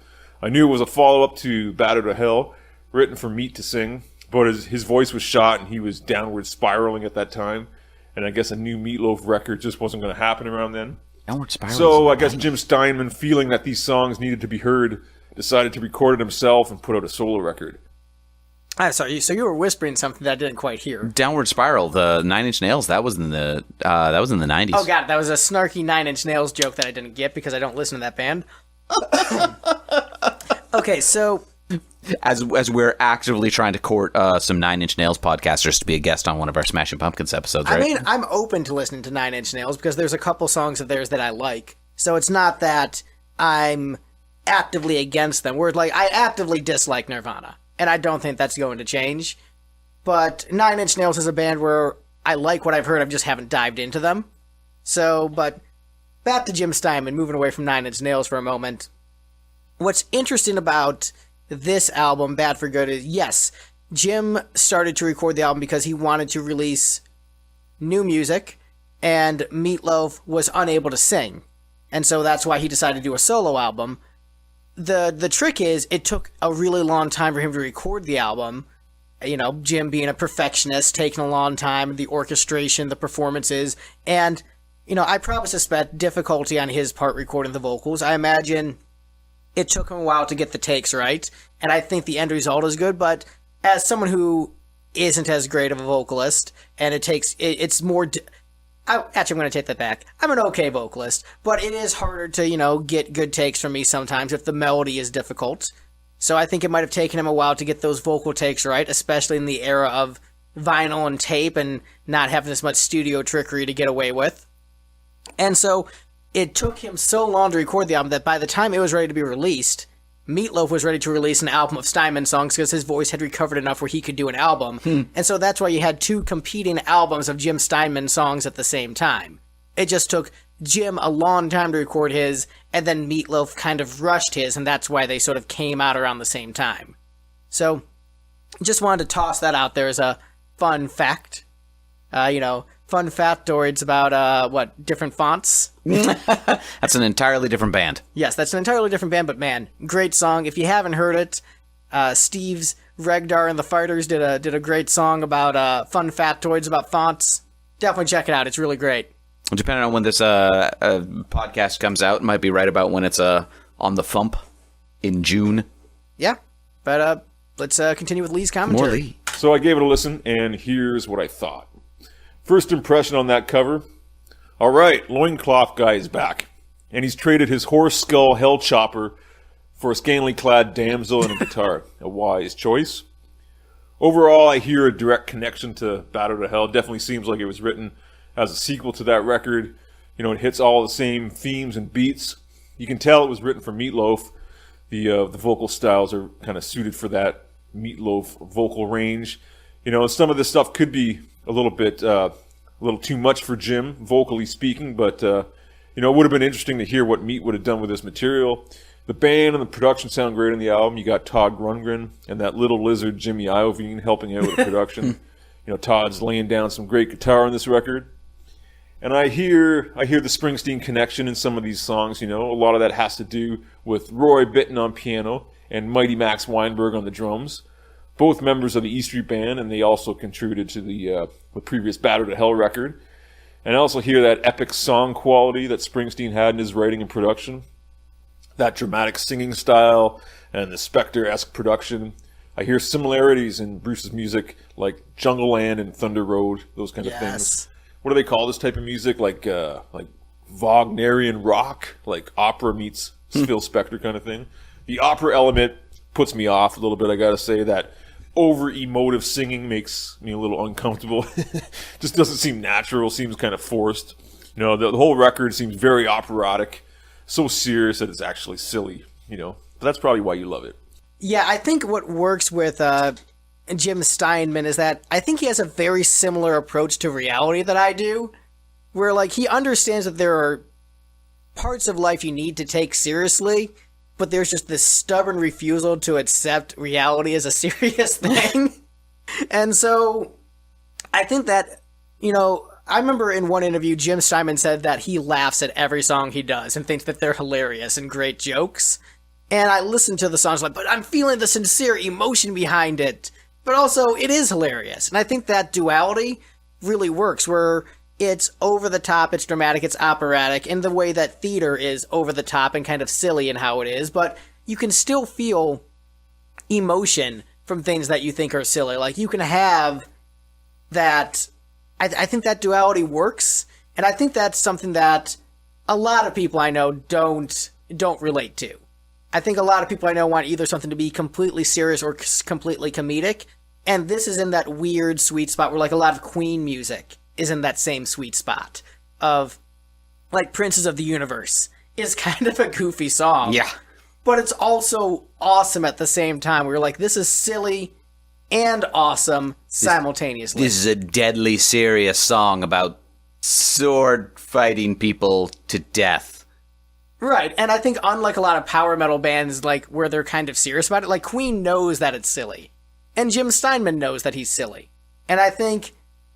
I knew it was a follow-up to Bad Out of Hell, written for Meat to sing, but his voice was shot and he was downward spiraling at that time, and I guess a new Meatloaf record just wasn't going to happen around then. Downward spiral. So I guess Jim Steinman, feeling that these songs needed to be heard, decided to record it himself and put out a solo record. Sorry, so you were whispering something that I didn't quite hear. Downward Spiral, the Nine Inch Nails, that was in the 90s. Oh god, that was a snarky Nine Inch Nails joke that I didn't get because I don't listen to that band. Okay, so As we're actively trying to court some Nine Inch Nails podcasters to be a guest on one of our Smashing Pumpkins episodes, right? I mean, I'm open to listening to Nine Inch Nails because there's a couple songs of theirs that I like. So it's not that I'm actively against them. Where like I actively dislike Nirvana, and I don't think that's going to change. But Nine Inch Nails is a band where I like what I've heard. I just haven't dived into them. So, but back to Jim Steinman, moving away from Nine Inch Nails for a moment. What's interesting about this album, Bad for Good, is yes, Jim started to record the album because he wanted to release new music, and Meatloaf was unable to sing. And so that's why he decided to do a solo album. The trick is, it took a really long time for him to record the album. You know, Jim being a perfectionist, taking a long time, the orchestration, the performances, and, you know, I probably suspect difficulty on his part recording the vocals. I imagine it took him a while to get the takes right, and I think the end result is good, but as someone who isn't as great of a vocalist, and it's more... Actually, I'm going to take that back. I'm an okay vocalist, but it is harder to, you know, get good takes from me sometimes if the melody is difficult. So I think it might have taken him a while to get those vocal takes right, especially in the era of vinyl and tape and not having as much studio trickery to get away with. And so it took him so long to record the album that by the time it was ready to be released, Meatloaf was ready to release an album of Steinman songs because his voice had recovered enough where he could do an album. And so that's why you had 2 competing albums of Jim Steinman songs at the same time. It just took Jim a long time to record his, and then Meatloaf kind of rushed his, and that's why they sort of came out around the same time. So, just wanted to toss that out there as a fun fact. Fun factoids about, different fonts. That's an entirely different band. Yes, that's an entirely different band, but man, great song. If you haven't heard it, Steve's Regdar and the Fighters did a great song about fun factoids about fonts. Definitely check it out. It's really great. Depending on when this podcast comes out, it might be right about when it's on the Fump in June. Yeah, but let's continue with Lee's commentary. More Lee. So I gave it a listen, and here's what I thought. First impression on that cover. All right, loincloth guy is back. And he's traded his horse skull hell chopper for a scantily clad damsel and a guitar. A wise choice. Overall, I hear a direct connection to Battle to Hell. Definitely seems like it was written as a sequel to that record. It hits all the same themes and beats. You can tell it was written for Meatloaf. The vocal styles are kind of suited for that Meatloaf vocal range. Some of this stuff could be a little too much for Jim, vocally speaking, but it would have been interesting to hear what Meat would have done with this material. The band and the production sound great on the album. You got Todd Rundgren and that little lizard Jimmy Iovine helping out with the production. Todd's laying down some great guitar on this record. And I hear the Springsteen connection in some of these songs. A lot of that has to do with Roy Bittan on piano and Mighty Max Weinberg on the drums. Both members of the E Street Band, and they also contributed to the previous Battle to Hell record. And I also hear that epic song quality that Springsteen had in his writing and production. That dramatic singing style and the Spector-esque production. I hear similarities in Bruce's music, like Jungle Land and Thunder Road, those kind of things. What do they call this type of music? Like Wagnerian rock, like opera meets Phil Spector kind of thing. The opera element puts me off a little bit, I gotta say. That over-emotive singing makes me a little uncomfortable. Just doesn't seem natural, seems kind of forced. The whole record seems very operatic, so serious that it's actually silly, But that's probably why you love it. Yeah, I think what works with Jim Steinman is that I think he has a very similar approach to reality that I do, where he understands that there are parts of life you need to take seriously, but there's just this stubborn refusal to accept reality as a serious thing. And so I think that, I remember in one interview, Jim Steinman said that he laughs at every song he does and thinks that they're hilarious and great jokes. And I listen to the songs but I'm feeling the sincere emotion behind it. But also, it is hilarious. And I think that duality really works, where it's over the top, it's dramatic, it's operatic, in the way that theater is over the top and kind of silly in how it is, but you can still feel emotion from things that you think are silly. You can have that. I think that duality works, and I think that's something that a lot of people I know don't relate to. I think a lot of people I know want either something to be completely serious or completely comedic, and this is in that weird sweet spot where a lot of Queen music is in that same sweet spot of Princes of the Universe is kind of a goofy song. Yeah. But it's also awesome at the same time. We're this is silly and awesome simultaneously. This is a deadly serious song about sword fighting people to death. Right, and I think unlike a lot of power metal bands where they're kind of serious about it, Queen knows that it's silly. And Jim Steinman knows that he's silly. And I think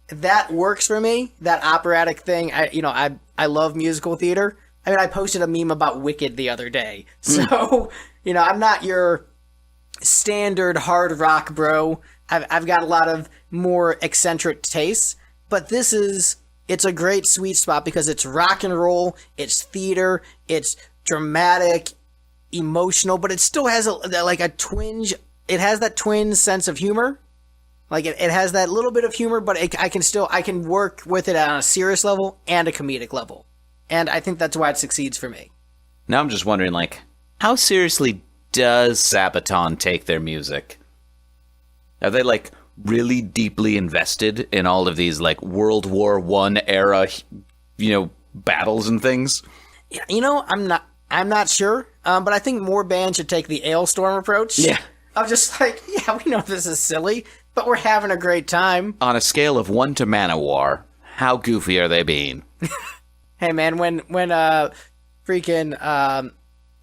that works for me, that operatic thing. I love musical theater. I mean, I posted a meme about Wicked the other day. So, I'm not your standard hard rock bro. I've got a lot of more eccentric tastes. But it's a great sweet spot because it's rock and roll, it's theater, it's dramatic, emotional, but it still has a twinge. It has that twinge sense of humor. It has that little bit of humor, but I can work with it on a serious level and a comedic level. And I think that's why it succeeds for me. Now I'm just wondering, how seriously does Sabaton take their music? Are they, really deeply invested in all of these, World War I era, battles and things? Yeah, you know, I'm not sure, but I think more bands should take the Ailstorm approach. Yeah. Of just like, yeah, we know this is silly, but we're having a great time. On a scale of 1 to Manowar, how goofy are they being? Hey, man, when freaking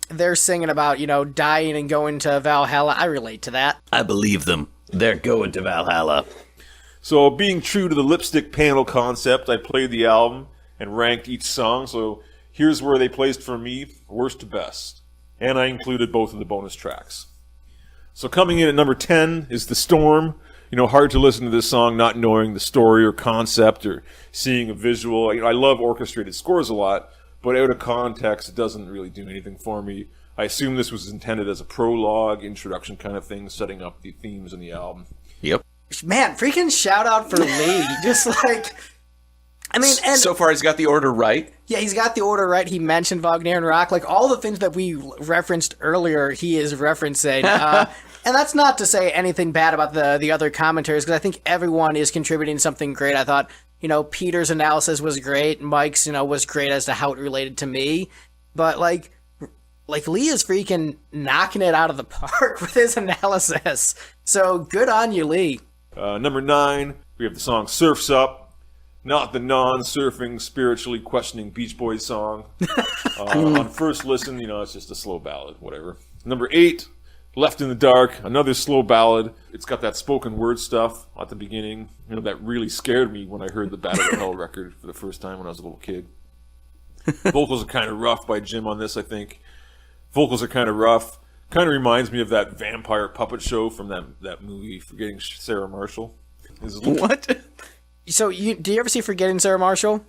they're singing about, you know, dying and going to Valhalla, I relate to that. I believe them. They're going to Valhalla. So, being true to the lipstick panel concept, I played the album and ranked each song. So, here's where they placed for me, worst to best. And I included both of the bonus tracks. So, coming in at number 10 is The Storm. You know, hard to listen to this song not knowing the story or concept or seeing a visual. You know, I love orchestrated scores a lot, but out of context, it doesn't really do anything for me. I assume this was intended as a prologue, introduction kind of thing, setting up the themes in the album. Yep. Man, freaking shout out for Lee. Just like, I mean, and So far, he's got the order right. yeah, he's got the order right. He mentioned Wagnerian rock. Like, all the things that we referenced earlier, he is referencing. And that's not to say anything bad about the other commentators, because I think everyone is contributing something great. I thought, you know, Peter's analysis was great. Mike's, you know, was great as to how it related to me. But, like Lee is freaking knocking it out of the park with his analysis. So, good on you, Lee. Number 9, we have the song Surf's Up. Not the non-surfing, spiritually questioning Beach Boys song. On first listen, you know, it's just a slow ballad, whatever. Number 8, Left in the Dark, another slow ballad. It's got that spoken word stuff at the beginning. You know, that really scared me when I heard the Battle of Hell record for the first time when I was a little kid. Vocals are kind of rough by Jim on this, I think. Vocals are kind of rough. Kind of reminds me of that vampire puppet show from that movie, Forgetting Sarah Marshall. What? So, do you ever see Forgetting Sarah Marshall?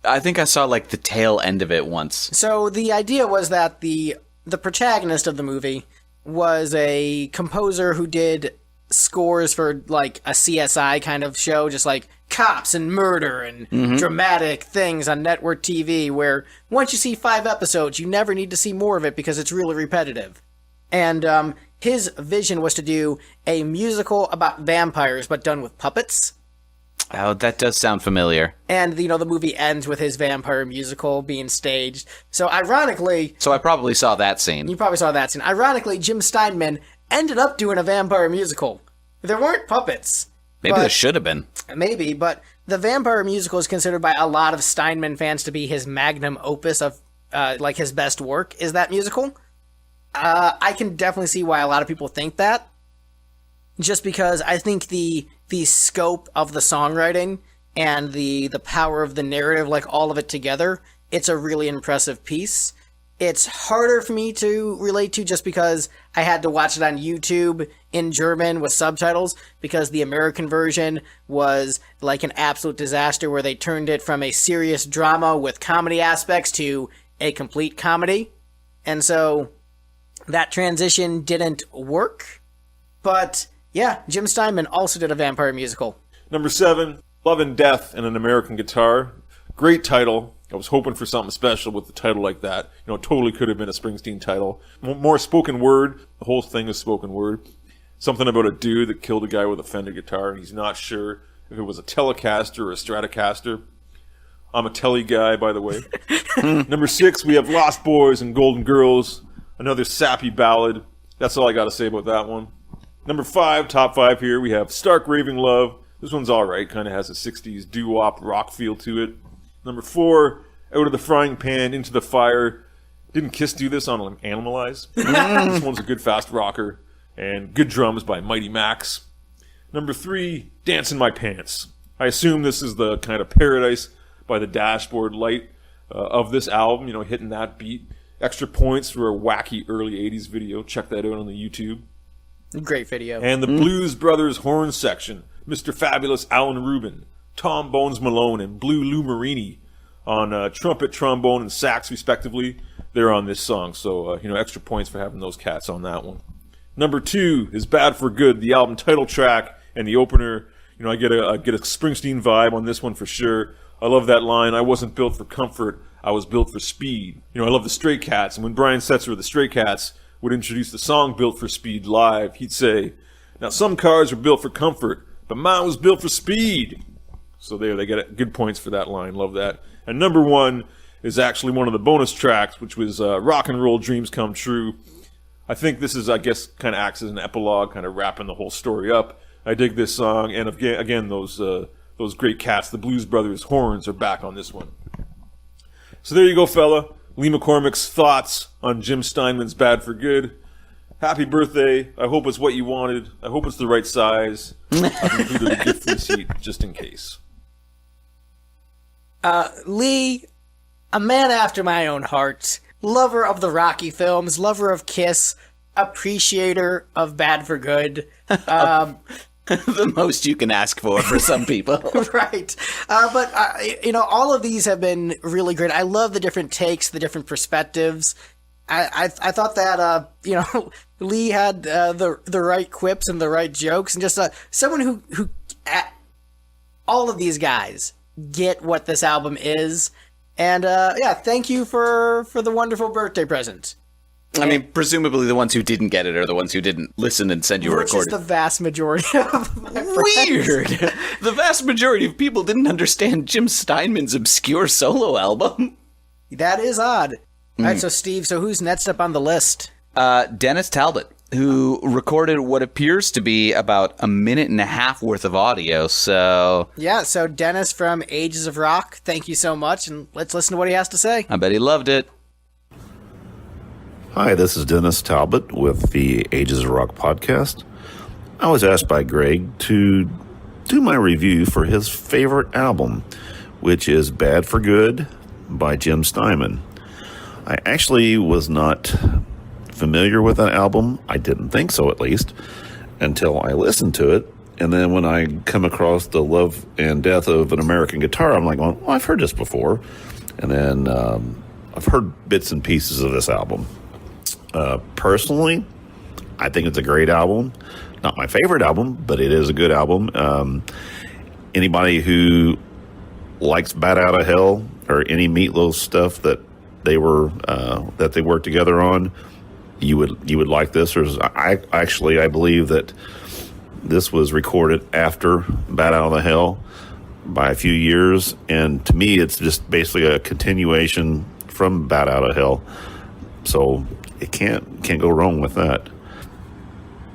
I think I saw, like, the tail end of it once. So, the idea was that the protagonist of the movie was a composer who did scores for, like, a CSI kind of show, just like cops and murder and dramatic things on network TV, where once you see 5 episodes, you never need to see more of it because it's really repetitive. And his vision was to do a musical about vampires, but done with puppets. Oh, that does sound familiar. And, you know, the movie ends with his vampire musical being staged. So, ironically... So I probably saw that scene. You probably saw that scene. Ironically, Jim Steinman ended up doing a vampire musical. There weren't puppets. Maybe there should have been. Maybe, but the vampire musical is considered by a lot of Steinman fans to be his magnum opus of, like, his best work, is that musical. I can definitely see why a lot of people think that. Just because I think the scope of the songwriting and the power of the narrative, like all of it together, it's a really impressive piece. It's harder for me to relate to just because I had to watch it on YouTube in German with subtitles, because the American version was like an absolute disaster where they turned it from a serious drama with comedy aspects to a complete comedy. And so that transition didn't work. But yeah, Jim Steinman also did a vampire musical. Number 7, Love and Death and an American Guitar. Great title. I was hoping for something special with the title like that. You know, it totally could have been a Springsteen title. More spoken word. The whole thing is spoken word. Something about a dude that killed a guy with a Fender guitar, and he's not sure if it was a Telecaster or a Stratocaster. I'm a Tele guy, by the way. Number 6, we have Lost Boys and Golden Girls. Another sappy ballad. That's all I got to say about that one. Number 5, top 5 here, we have Stark Raving Love. This one's alright, kind of has a 60s doo-wop rock feel to it. Number 4, Out of the Frying Pan, Into the Fire. Didn't Kiss do this on Animalize? This one's a good fast rocker. And good drums by Mighty Max. Number 3, Dance in My Pants. I assume this is the kind of Paradise by the Dashboard Light of this album, you know, hitting that beat. Extra points for a wacky early 80s video. Check that out on the YouTube. Great video. And the Blues Brothers horn section. Mr. Fabulous Alan Rubin, Tom Bones Malone, and Blue Lou Marini on trumpet, trombone, and sax, respectively. They're on this song, so, you know, extra points for having those cats on that one. Number 2 is Bad for Good, the album title track and the opener. You know, I get a Springsteen vibe on this one for sure. I love that line, I wasn't built for comfort, I was built for speed. You know, I love the Stray Cats, and when Brian Setzer of the Stray Cats would introduce the song Built for Speed live, he'd say, now some cars are built for comfort, but mine was built for speed. So there, they get good points for that line. Love that. And number 1, is actually one of the bonus tracks, which was Rock and Roll Dreams Come True. I think this is, I guess, kind of acts as an epilogue, kind of wrapping the whole story up. I dig this song, and again, those great cats, the Blues Brothers horns, are back on this one. So there you go, fella. Lee McCormack's thoughts on Jim Steinman's Bad for Good. Happy birthday. I hope it's what you wanted. I hope it's the right size. I've included a gift receipt just in case. Lee, a man after my own heart, lover of the Rocky films, lover of Kiss, appreciator of Bad for Good. The most you can ask for some people. Right. But all of these have been really great. I love the different takes, the different perspectives. I thought that, Lee had the right quips and the right jokes, and just someone who all of these guys get what this album is. And, thank you for the wonderful birthday present. I mean, presumably the ones who didn't get it are the ones who didn't listen and send you a recording. Which is the vast majority of my friends. Weird! The vast majority of people didn't understand Jim Steinman's obscure solo album. That is odd. All right, so Steve, who's next up on the list? Dennis Talbott, who recorded what appears to be about a minute and a half worth of audio, so... Yeah, so Dennis from Ages of Rock, thank you so much, and let's listen to what he has to say. I bet he loved it. Hi, this is Dennis Talbott with the Ages of Rock podcast. I was asked by Greg to do my review for his favorite album, which is Bad for Good by Jim Steinman. I actually was not familiar with that album. I didn't think so, at least, until I listened to it. And then when I come across The Love and Death of an American Guitar, I'm like, well, I've heard this before. And then I've heard bits and pieces of this album. Personally, I think it's a great album. Not my favorite album, but it is a good album. Anybody who likes Bat Out of Hell or any Meatloaf stuff that they worked together on, you would like this. I believe that this was recorded after Bat Out of Hell by a few years, and to me, it's just basically a continuation from Bat Out of Hell. So it can't go wrong with that.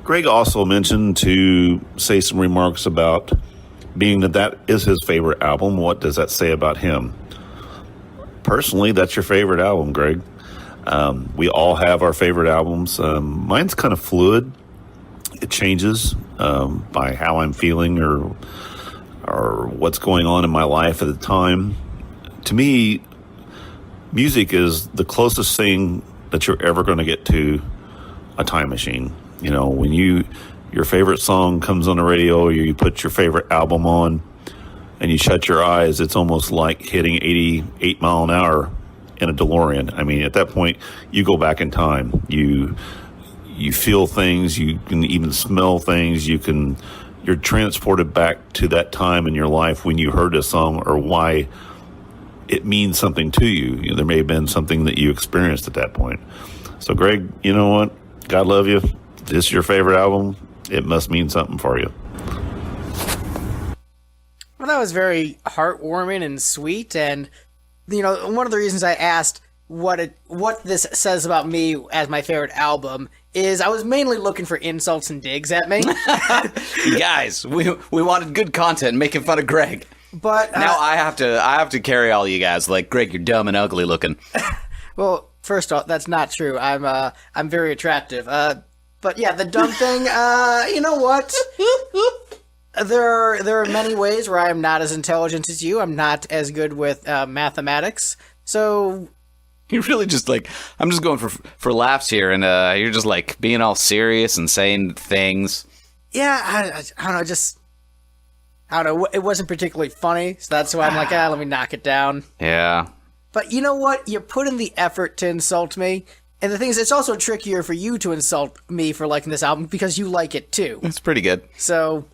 Greg also mentioned to say some remarks about being that is his favorite album. What does that say about him? Personally, that's your favorite album, Greg. We all have our favorite albums. Mine's kind of fluid. It changes by how I'm feeling or what's going on in my life at the time. To me, music is the closest thing that you're ever going to get to a time machine. You know, when your favorite song comes on the radio, or you put your favorite album on and you shut your eyes, it's almost like hitting 88 mile an hour in a DeLorean. I mean, at that point, you go back in time. You feel things, you can even smell things, you're transported back to that time in your life when you heard a song or why it means something to you. You know, there may have been something that you experienced at that point. So, Greg, you know what? God love you. If this is your favorite album, it must mean something for you. Well, that was very heartwarming and sweet, and one of the reasons I asked what this says about me as my favorite album is I was mainly looking for insults and digs at me. Guys, we wanted good content making fun of Greg. But now I have to carry all you guys like, Greg, you're dumb and ugly looking. Well, first off, that's not true. I'm very attractive. But yeah, the dumb thing, you know what? There are many ways where I'm not as intelligent as you. I'm not as good with mathematics. So you're really just like, I'm just going for laughs here, and you're just like being all serious and saying things. Yeah, I don't know, I don't know, it wasn't particularly funny, so that's why I'm like, let me knock it down. Yeah. But you know what? You put in the effort to insult me, and the thing is, it's also trickier for you to insult me for liking this album because you like it too. It's pretty good. So,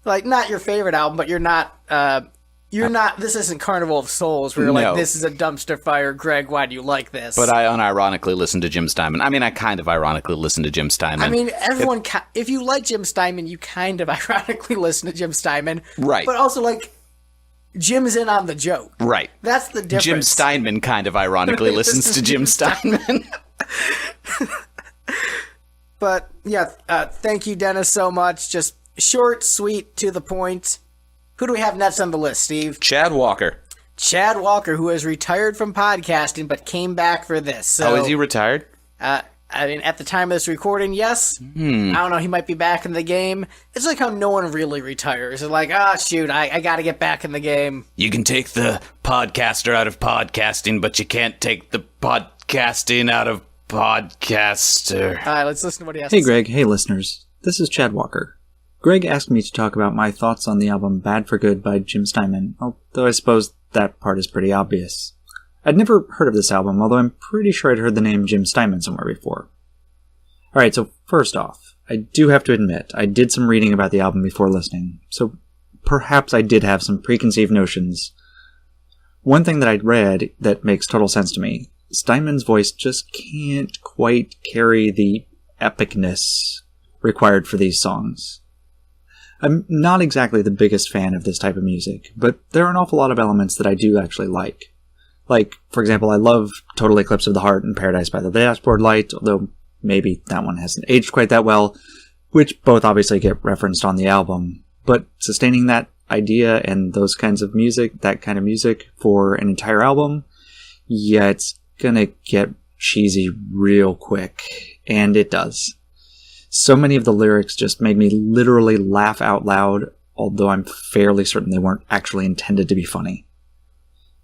like, not your favorite album, but you're not, this isn't Carnival of Souls where you're like, this is a dumpster fire, Greg, why do you like this? But I unironically listen to Jim Steinman. I mean, I kind of ironically listen to Jim Steinman. I mean, everyone, if you like Jim Steinman, you kind of ironically listen to Jim Steinman. Right. But also, like, Jim's in on the joke. Right. That's the difference. Jim Steinman kind of ironically listens to Jim Steinman. But, yeah, thank you, Dennis, so much. Just short, sweet, to the point. Who do we have next on the list, Steve? Chad Walker. Chad Walker, who has retired from podcasting but came back for this. So, Is he retired? I mean, at the time of this recording, yes. I don't know, he might be back in the game. It's like how no one really retires. They're like, shoot, I gotta get back in the game. You can take the podcaster out of podcasting, but you can't take the podcasting out of podcaster. All right, let's listen to what he has Hey, to say. Greg. Hey, listeners. This is Chad Walker. Greg asked me to talk about my thoughts on the album Bad for Good by Jim Steinman, although I suppose that part is pretty obvious. I'd never heard of this album, although I'm pretty sure I'd heard the name Jim Steinman somewhere before. Alright, so first off, I do have to admit, I did some reading about the album before listening, so perhaps I did have some preconceived notions. One thing that I'd read that makes total sense to me, Steinman's voice just can't quite carry the epicness required for these songs. I'm not exactly the biggest fan of this type of music, but there are an awful lot of elements that I do actually like. Like, for example, I love Total Eclipse of the Heart and Paradise by the Dashboard Light, although maybe that one hasn't aged quite that well, which both obviously get referenced on the album. But sustaining that idea and those kinds of music, that kind of music for an entire album, yeah, it's gonna get cheesy real quick. And it does. So many of the lyrics just made me literally laugh out loud, although I'm fairly certain they weren't actually intended to be funny.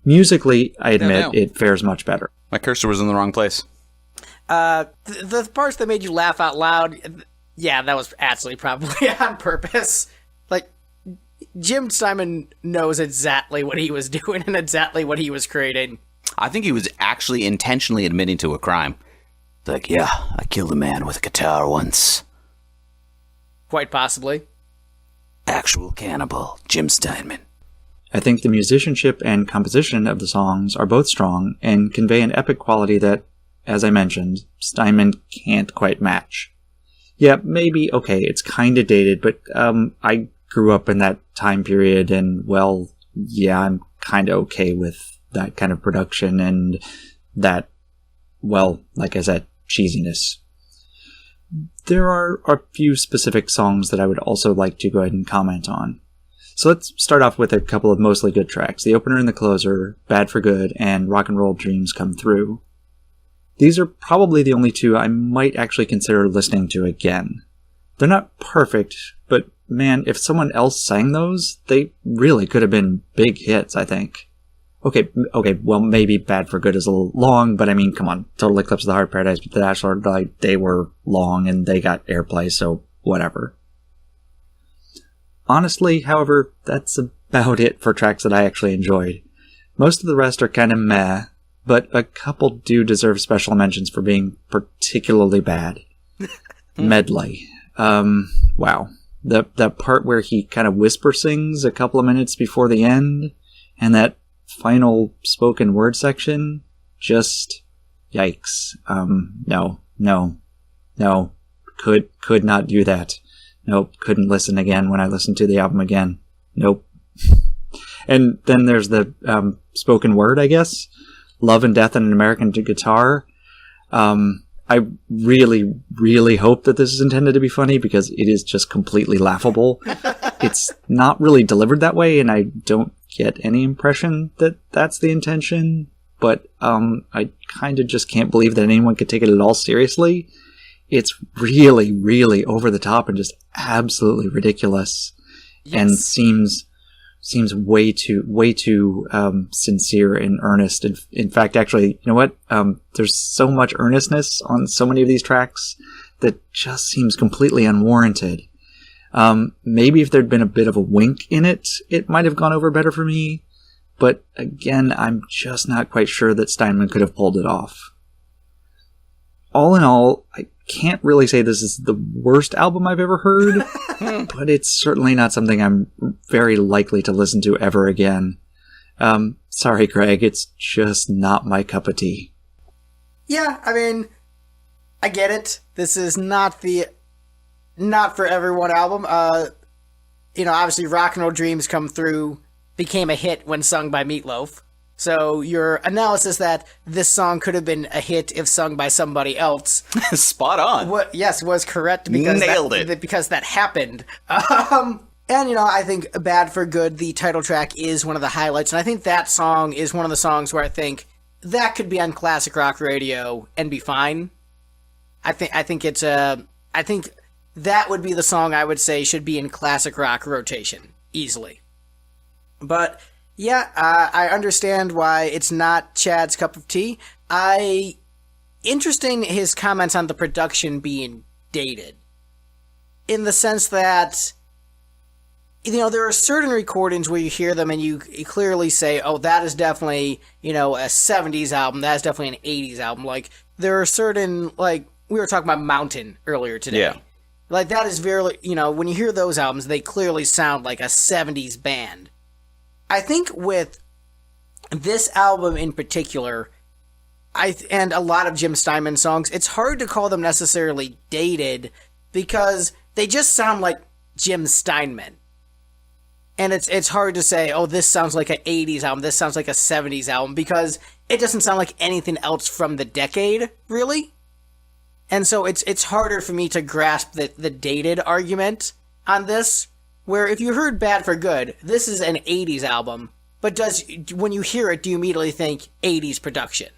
Musically, I admit, it fares much better. My cursor was in the wrong place. The parts that made you laugh out loud, yeah, that was absolutely probably on purpose. Like, Jim Steinman knows exactly what he was doing and exactly what he was creating. I think he was actually intentionally admitting to a crime. Like, yeah, I killed a man with a guitar once. Quite possibly. Actual cannibal, Jim Steinman. I think the musicianship and composition of the songs are both strong and convey an epic quality that, as I mentioned, Steinman can't quite match. Yeah, maybe, okay, it's kind of dated, but I grew up in that time period and, well, yeah, I'm kind of okay with that kind of production and that, well, like I said, cheesiness. There are a few specific songs that I would also like to go ahead and comment on. So let's start off with a couple of mostly good tracks. The opener and the closer, Bad for Good, and Rock and Roll Dreams Come Through. These are probably the only two I might actually consider listening to again. They're not perfect, but man, if someone else sang those, they really could have been big hits, I think. Okay, well, maybe Bad for Good is a little long, but I mean, come on. Total Eclipse of the Heart, Paradise with the Dashboard Light, they were long and they got airplay, so whatever. Honestly, however, that's about it for tracks that I actually enjoyed. Most of the rest are kind of meh, but a couple do deserve special mentions for being particularly bad. Medley. Wow. That part where he kind of whisper sings a couple of minutes before the end, and that final spoken word section, just yikes. No. Could not do that. Nope, couldn't listen again when I listened to the album again. Nope. And then there's the spoken word, I guess. Love and Death and an American Guitar. I really, really hope that this is intended to be funny because it is just completely laughable. It's not really delivered that way, and I don't get any impression that that's the intention. But I kind of just can't believe that anyone could take it at all seriously. It's really, really over the top and just absolutely ridiculous, and seems way too sincere and earnest. In fact, actually, you know what? There's so much earnestness on so many of these tracks that just seems completely unwarranted. Maybe if there'd been a bit of a wink in it, it might have gone over better for me. But again, I'm just not quite sure that Steinman could have pulled it off. All in all, I can't really say this is the worst album I've ever heard, but it's certainly not something I'm very likely to listen to ever again. Sorry, Greg, it's just not my cup of tea. Yeah, I mean, I get it. This is not for everyone album. Obviously Rock and Roll Dreams Come Through became a hit when sung by Meatloaf. So your analysis that this song could have been a hit if sung by somebody else, Spot on. was correct because Nailed it. because that happened. And I think "Bad for Good," the title track, is one of the highlights, and I think that song is one of the songs where I think that could be on classic rock radio and be fine. I think that would be the song I would say should be in classic rock rotation easily. But yeah, I understand why it's not Chad's cup of tea. Interesting his comments on the production being dated, in the sense that there are certain recordings where you hear them and you clearly say, oh, that is definitely a 70s album, that is definitely an 80s album. Like there are certain, like we were talking about Mountain earlier today. Yeah. Like that is very, when you hear those albums, they clearly sound like a 70s band. I think with this album in particular, and a lot of Jim Steinman songs, it's hard to call them necessarily dated because they just sound like Jim Steinman. And it's hard to say, oh, this sounds like an 80s album, this sounds like a 70s album, because it doesn't sound like anything else from the decade, really. And so it's harder for me to grasp the dated argument on this, where if you heard Bad for Good, this is an 80s album, but when you hear it, do you immediately think 80s production?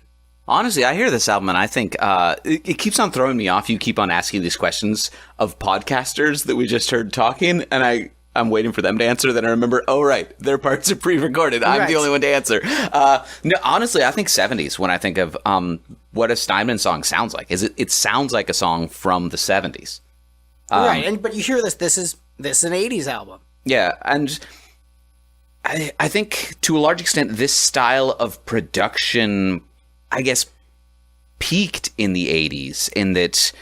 Honestly, I hear this album and I think it keeps on throwing me off. You keep on asking these questions of podcasters that we just heard talking, and I'm waiting for them to answer. Then I remember, oh, right, their parts are pre-recorded. I'm the only one to answer. No, honestly, I think 70s when I think of what a Steinman song sounds like. It sounds like a song from the 70s. Right, but you hear this is an 80s album. Yeah, and I think to a large extent this style of production, I guess, peaked in the 80s in that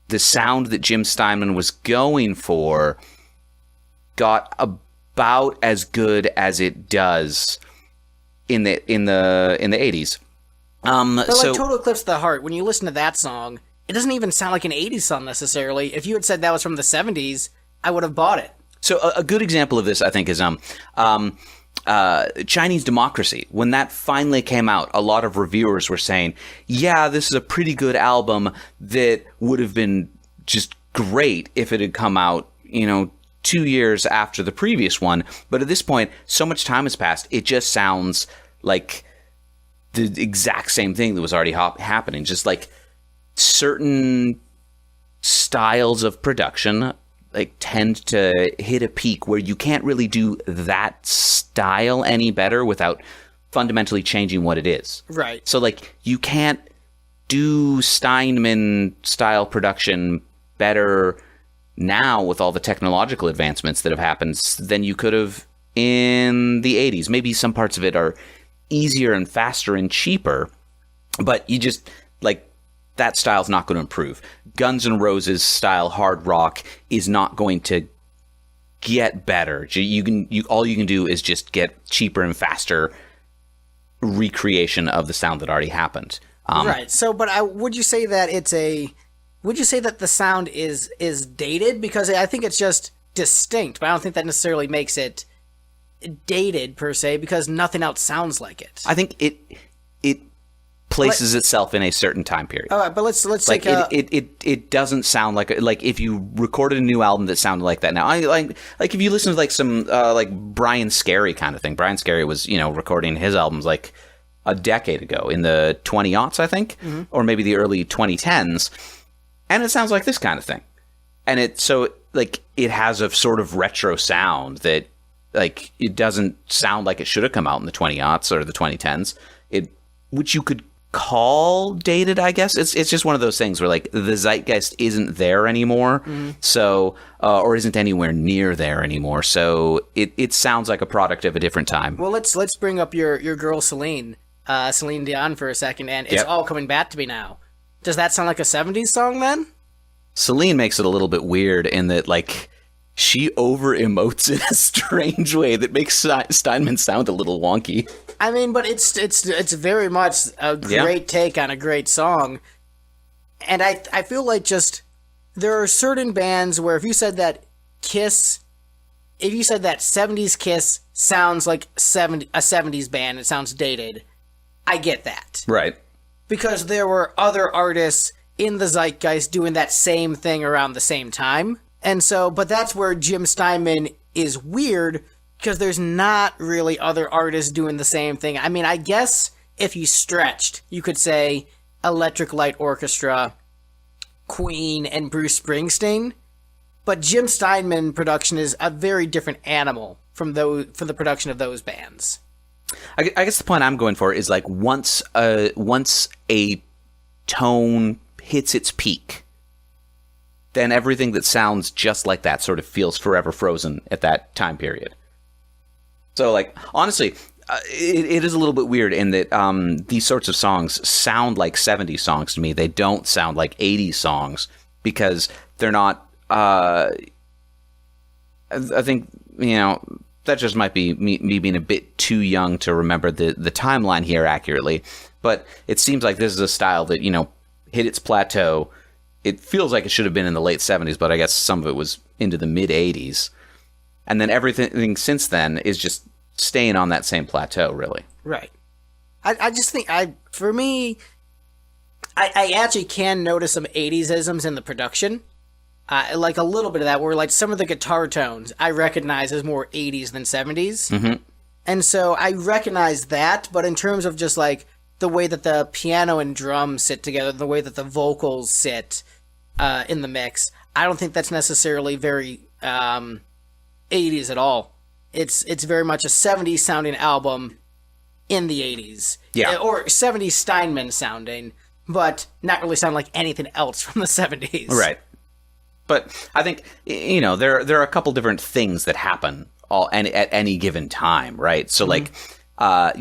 the sound that Jim Steinman was going for got about as good as it does in the 80s. But like Total Eclipse of the Heart, when you listen to that song, it doesn't even sound like an 80s song necessarily. If you had said that was from the 70s, I would have bought it. So a good example of this, I think, is Chinese Democracy. When that finally came out, a lot of reviewers were saying, yeah, this is a pretty good album that would have been just great if it had come out, 2 years after the previous one. But at this point, so much time has passed, it just sounds like the exact same thing that was already happening. Just like certain styles of production tend to hit a peak where you can't really do that style any better without fundamentally changing what it is. Right. So you can't do Steinman style production better now with all the technological advancements that have happened than you could have in the 80s. Maybe some parts of it are easier and faster and cheaper, but you just that style's not going to improve. Guns N' Roses style hard rock is not going to get better. All you can do is just get cheaper and faster recreation of the sound that already happened. Right. So, but would you say that the sound is dated? Because I think it's just distinct, but I don't think that necessarily makes it dated per se, because nothing else sounds like it. I think it places itself in a certain time period. All right, but let's take it doesn't sound like if you recorded a new album that sounded like that now. If you listen to some Brian Scary kind of thing. Brian Scary was recording his albums a decade ago in the 20-aughts, I think, or maybe the early 2010s, and it sounds like this kind of thing. And it has a sort of retro sound that it doesn't sound like it should have come out in the 20-aughts or the 2010s. Which you could call dated, I guess. It's just one of those things where the zeitgeist isn't there anymore, so or isn't anywhere near there anymore. So it sounds like a product of a different time. Well, let's bring up your girl Celine Dion for a second, and it's all coming back to me now. Does that sound like a 70s song then? Celine makes it a little bit weird in that she over emotes in a strange way that makes Steinman sound a little wonky. I mean, but it's very much a great take on a great song. And I feel like just there are certain bands where if you said that Kiss if you said that 70s Kiss sounds like a 70s band, it sounds dated, I get that. Right. Because there were other artists in the zeitgeist doing that same thing around the same time. And so, but that's where Jim Steinman is weird, because there's not really other artists doing the same thing. I mean, I guess if you stretched, you could say Electric Light Orchestra, Queen, and Bruce Springsteen. But Jim Steinman production is a very different animal from the production of those bands. I guess the point I'm going for is like once a tone hits its peak, then everything that sounds just like that sort of feels forever frozen at that time period. So, like, honestly, it is a little bit weird in that these sorts of songs sound like 70s songs to me. They don't sound like 80s songs because they're not... I think, that just might be me being a bit too young to remember the timeline here accurately. But it seems like this is a style that, hit its plateau. It feels like it should have been in the late 70s, but I guess some of it was into the mid 80s. And then everything since then is just staying on that same plateau, really. Right. I just think, for me, I actually can notice some 80s-isms in the production. Like a little bit of that, where like some of the guitar tones I recognize as more 80s than 70s. Mm-hmm. And so I recognize that, but in terms of just like the way that the piano and drums sit together, the way that the vocals sit in the mix, I don't think that's necessarily very 80s at all. It's very much a 70s sounding album in the 80s. Yeah. Or 70s Steinman sounding, but not really sound like anything else from the 70s. Right. But I think, there are a couple different things that happen at any given time, right? So, like, the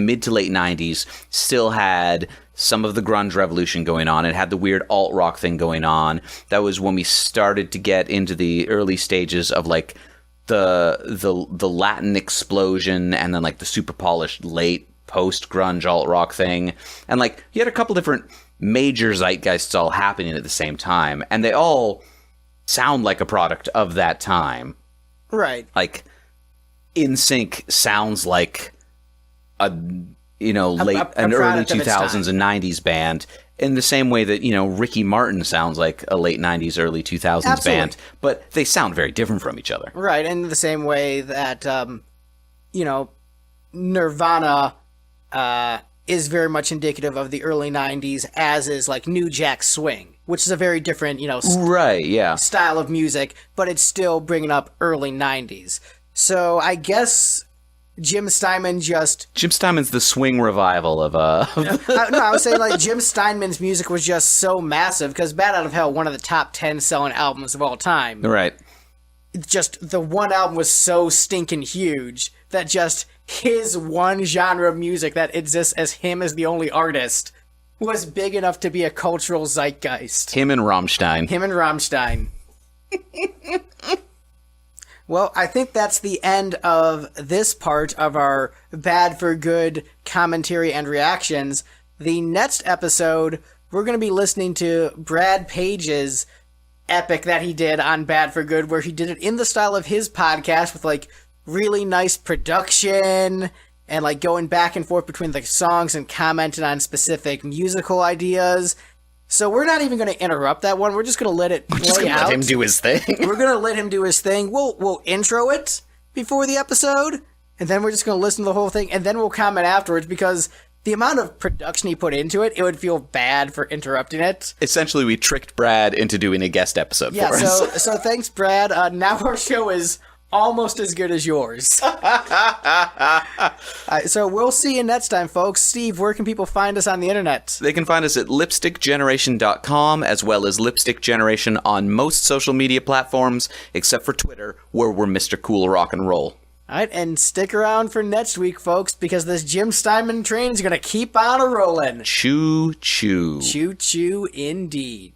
mid to late 90s still had some of the grunge revolution going on. It had the weird alt rock thing going on. That was when we started to get into the early stages of like the Latin explosion, and then like the super polished late post grunge alt rock thing. And like you had a couple different major zeitgeists all happening at the same time, and they all sound like a product of that time. Right. Like NSYNC sounds like an early 2000s and 90s band, in the same way that Ricky Martin sounds like a late 90s early 2000s Absolutely. band, but they sound very different from each other. Right, in the same way that Nirvana is very much indicative of the early 90s, as is like New Jack Swing, which is a very different right, yeah, style of music, but it's still bringing up early 90s. So I guess Jim Steinman's the swing revival of no, I was saying like Jim Steinman's music was just so massive, because Bat Out of Hell, one of the top 10 selling albums of all time. Right. Just the one album was so stinking huge that just his one genre of music that exists as him as the only artist was big enough to be a cultural zeitgeist. Him and Rammstein. Well, I think that's the end of this part of our Bad for Good commentary and reactions. The next episode, we're going to be listening to Brad Page's epic that he did on Bad for Good, where he did it in the style of his podcast with like really nice production and like going back and forth between the songs and commenting on specific musical ideas. So we're not even going to interrupt that one. We're just going to let it play out. Let him do his thing. We're going to let him do his thing. We'll intro it before the episode, and then we're just going to listen to the whole thing, and then we'll comment afterwards, because the amount of production he put into it, it would feel bad for interrupting it. Essentially, we tricked Brad into doing a guest episode for us. So thanks, Brad. Now our show is almost as good as yours. So we'll see you next time, folks. Steve, where can people find us on the internet? They can find us at lipstickgeneration.com, as well as Lipstick Generation on most social media platforms, except for Twitter, where we're Mr. Cool Rock and Roll. All right, and stick around for next week, folks, because this Jim Steinman train is going to keep on a-rolling. Choo-choo. Choo-choo indeed.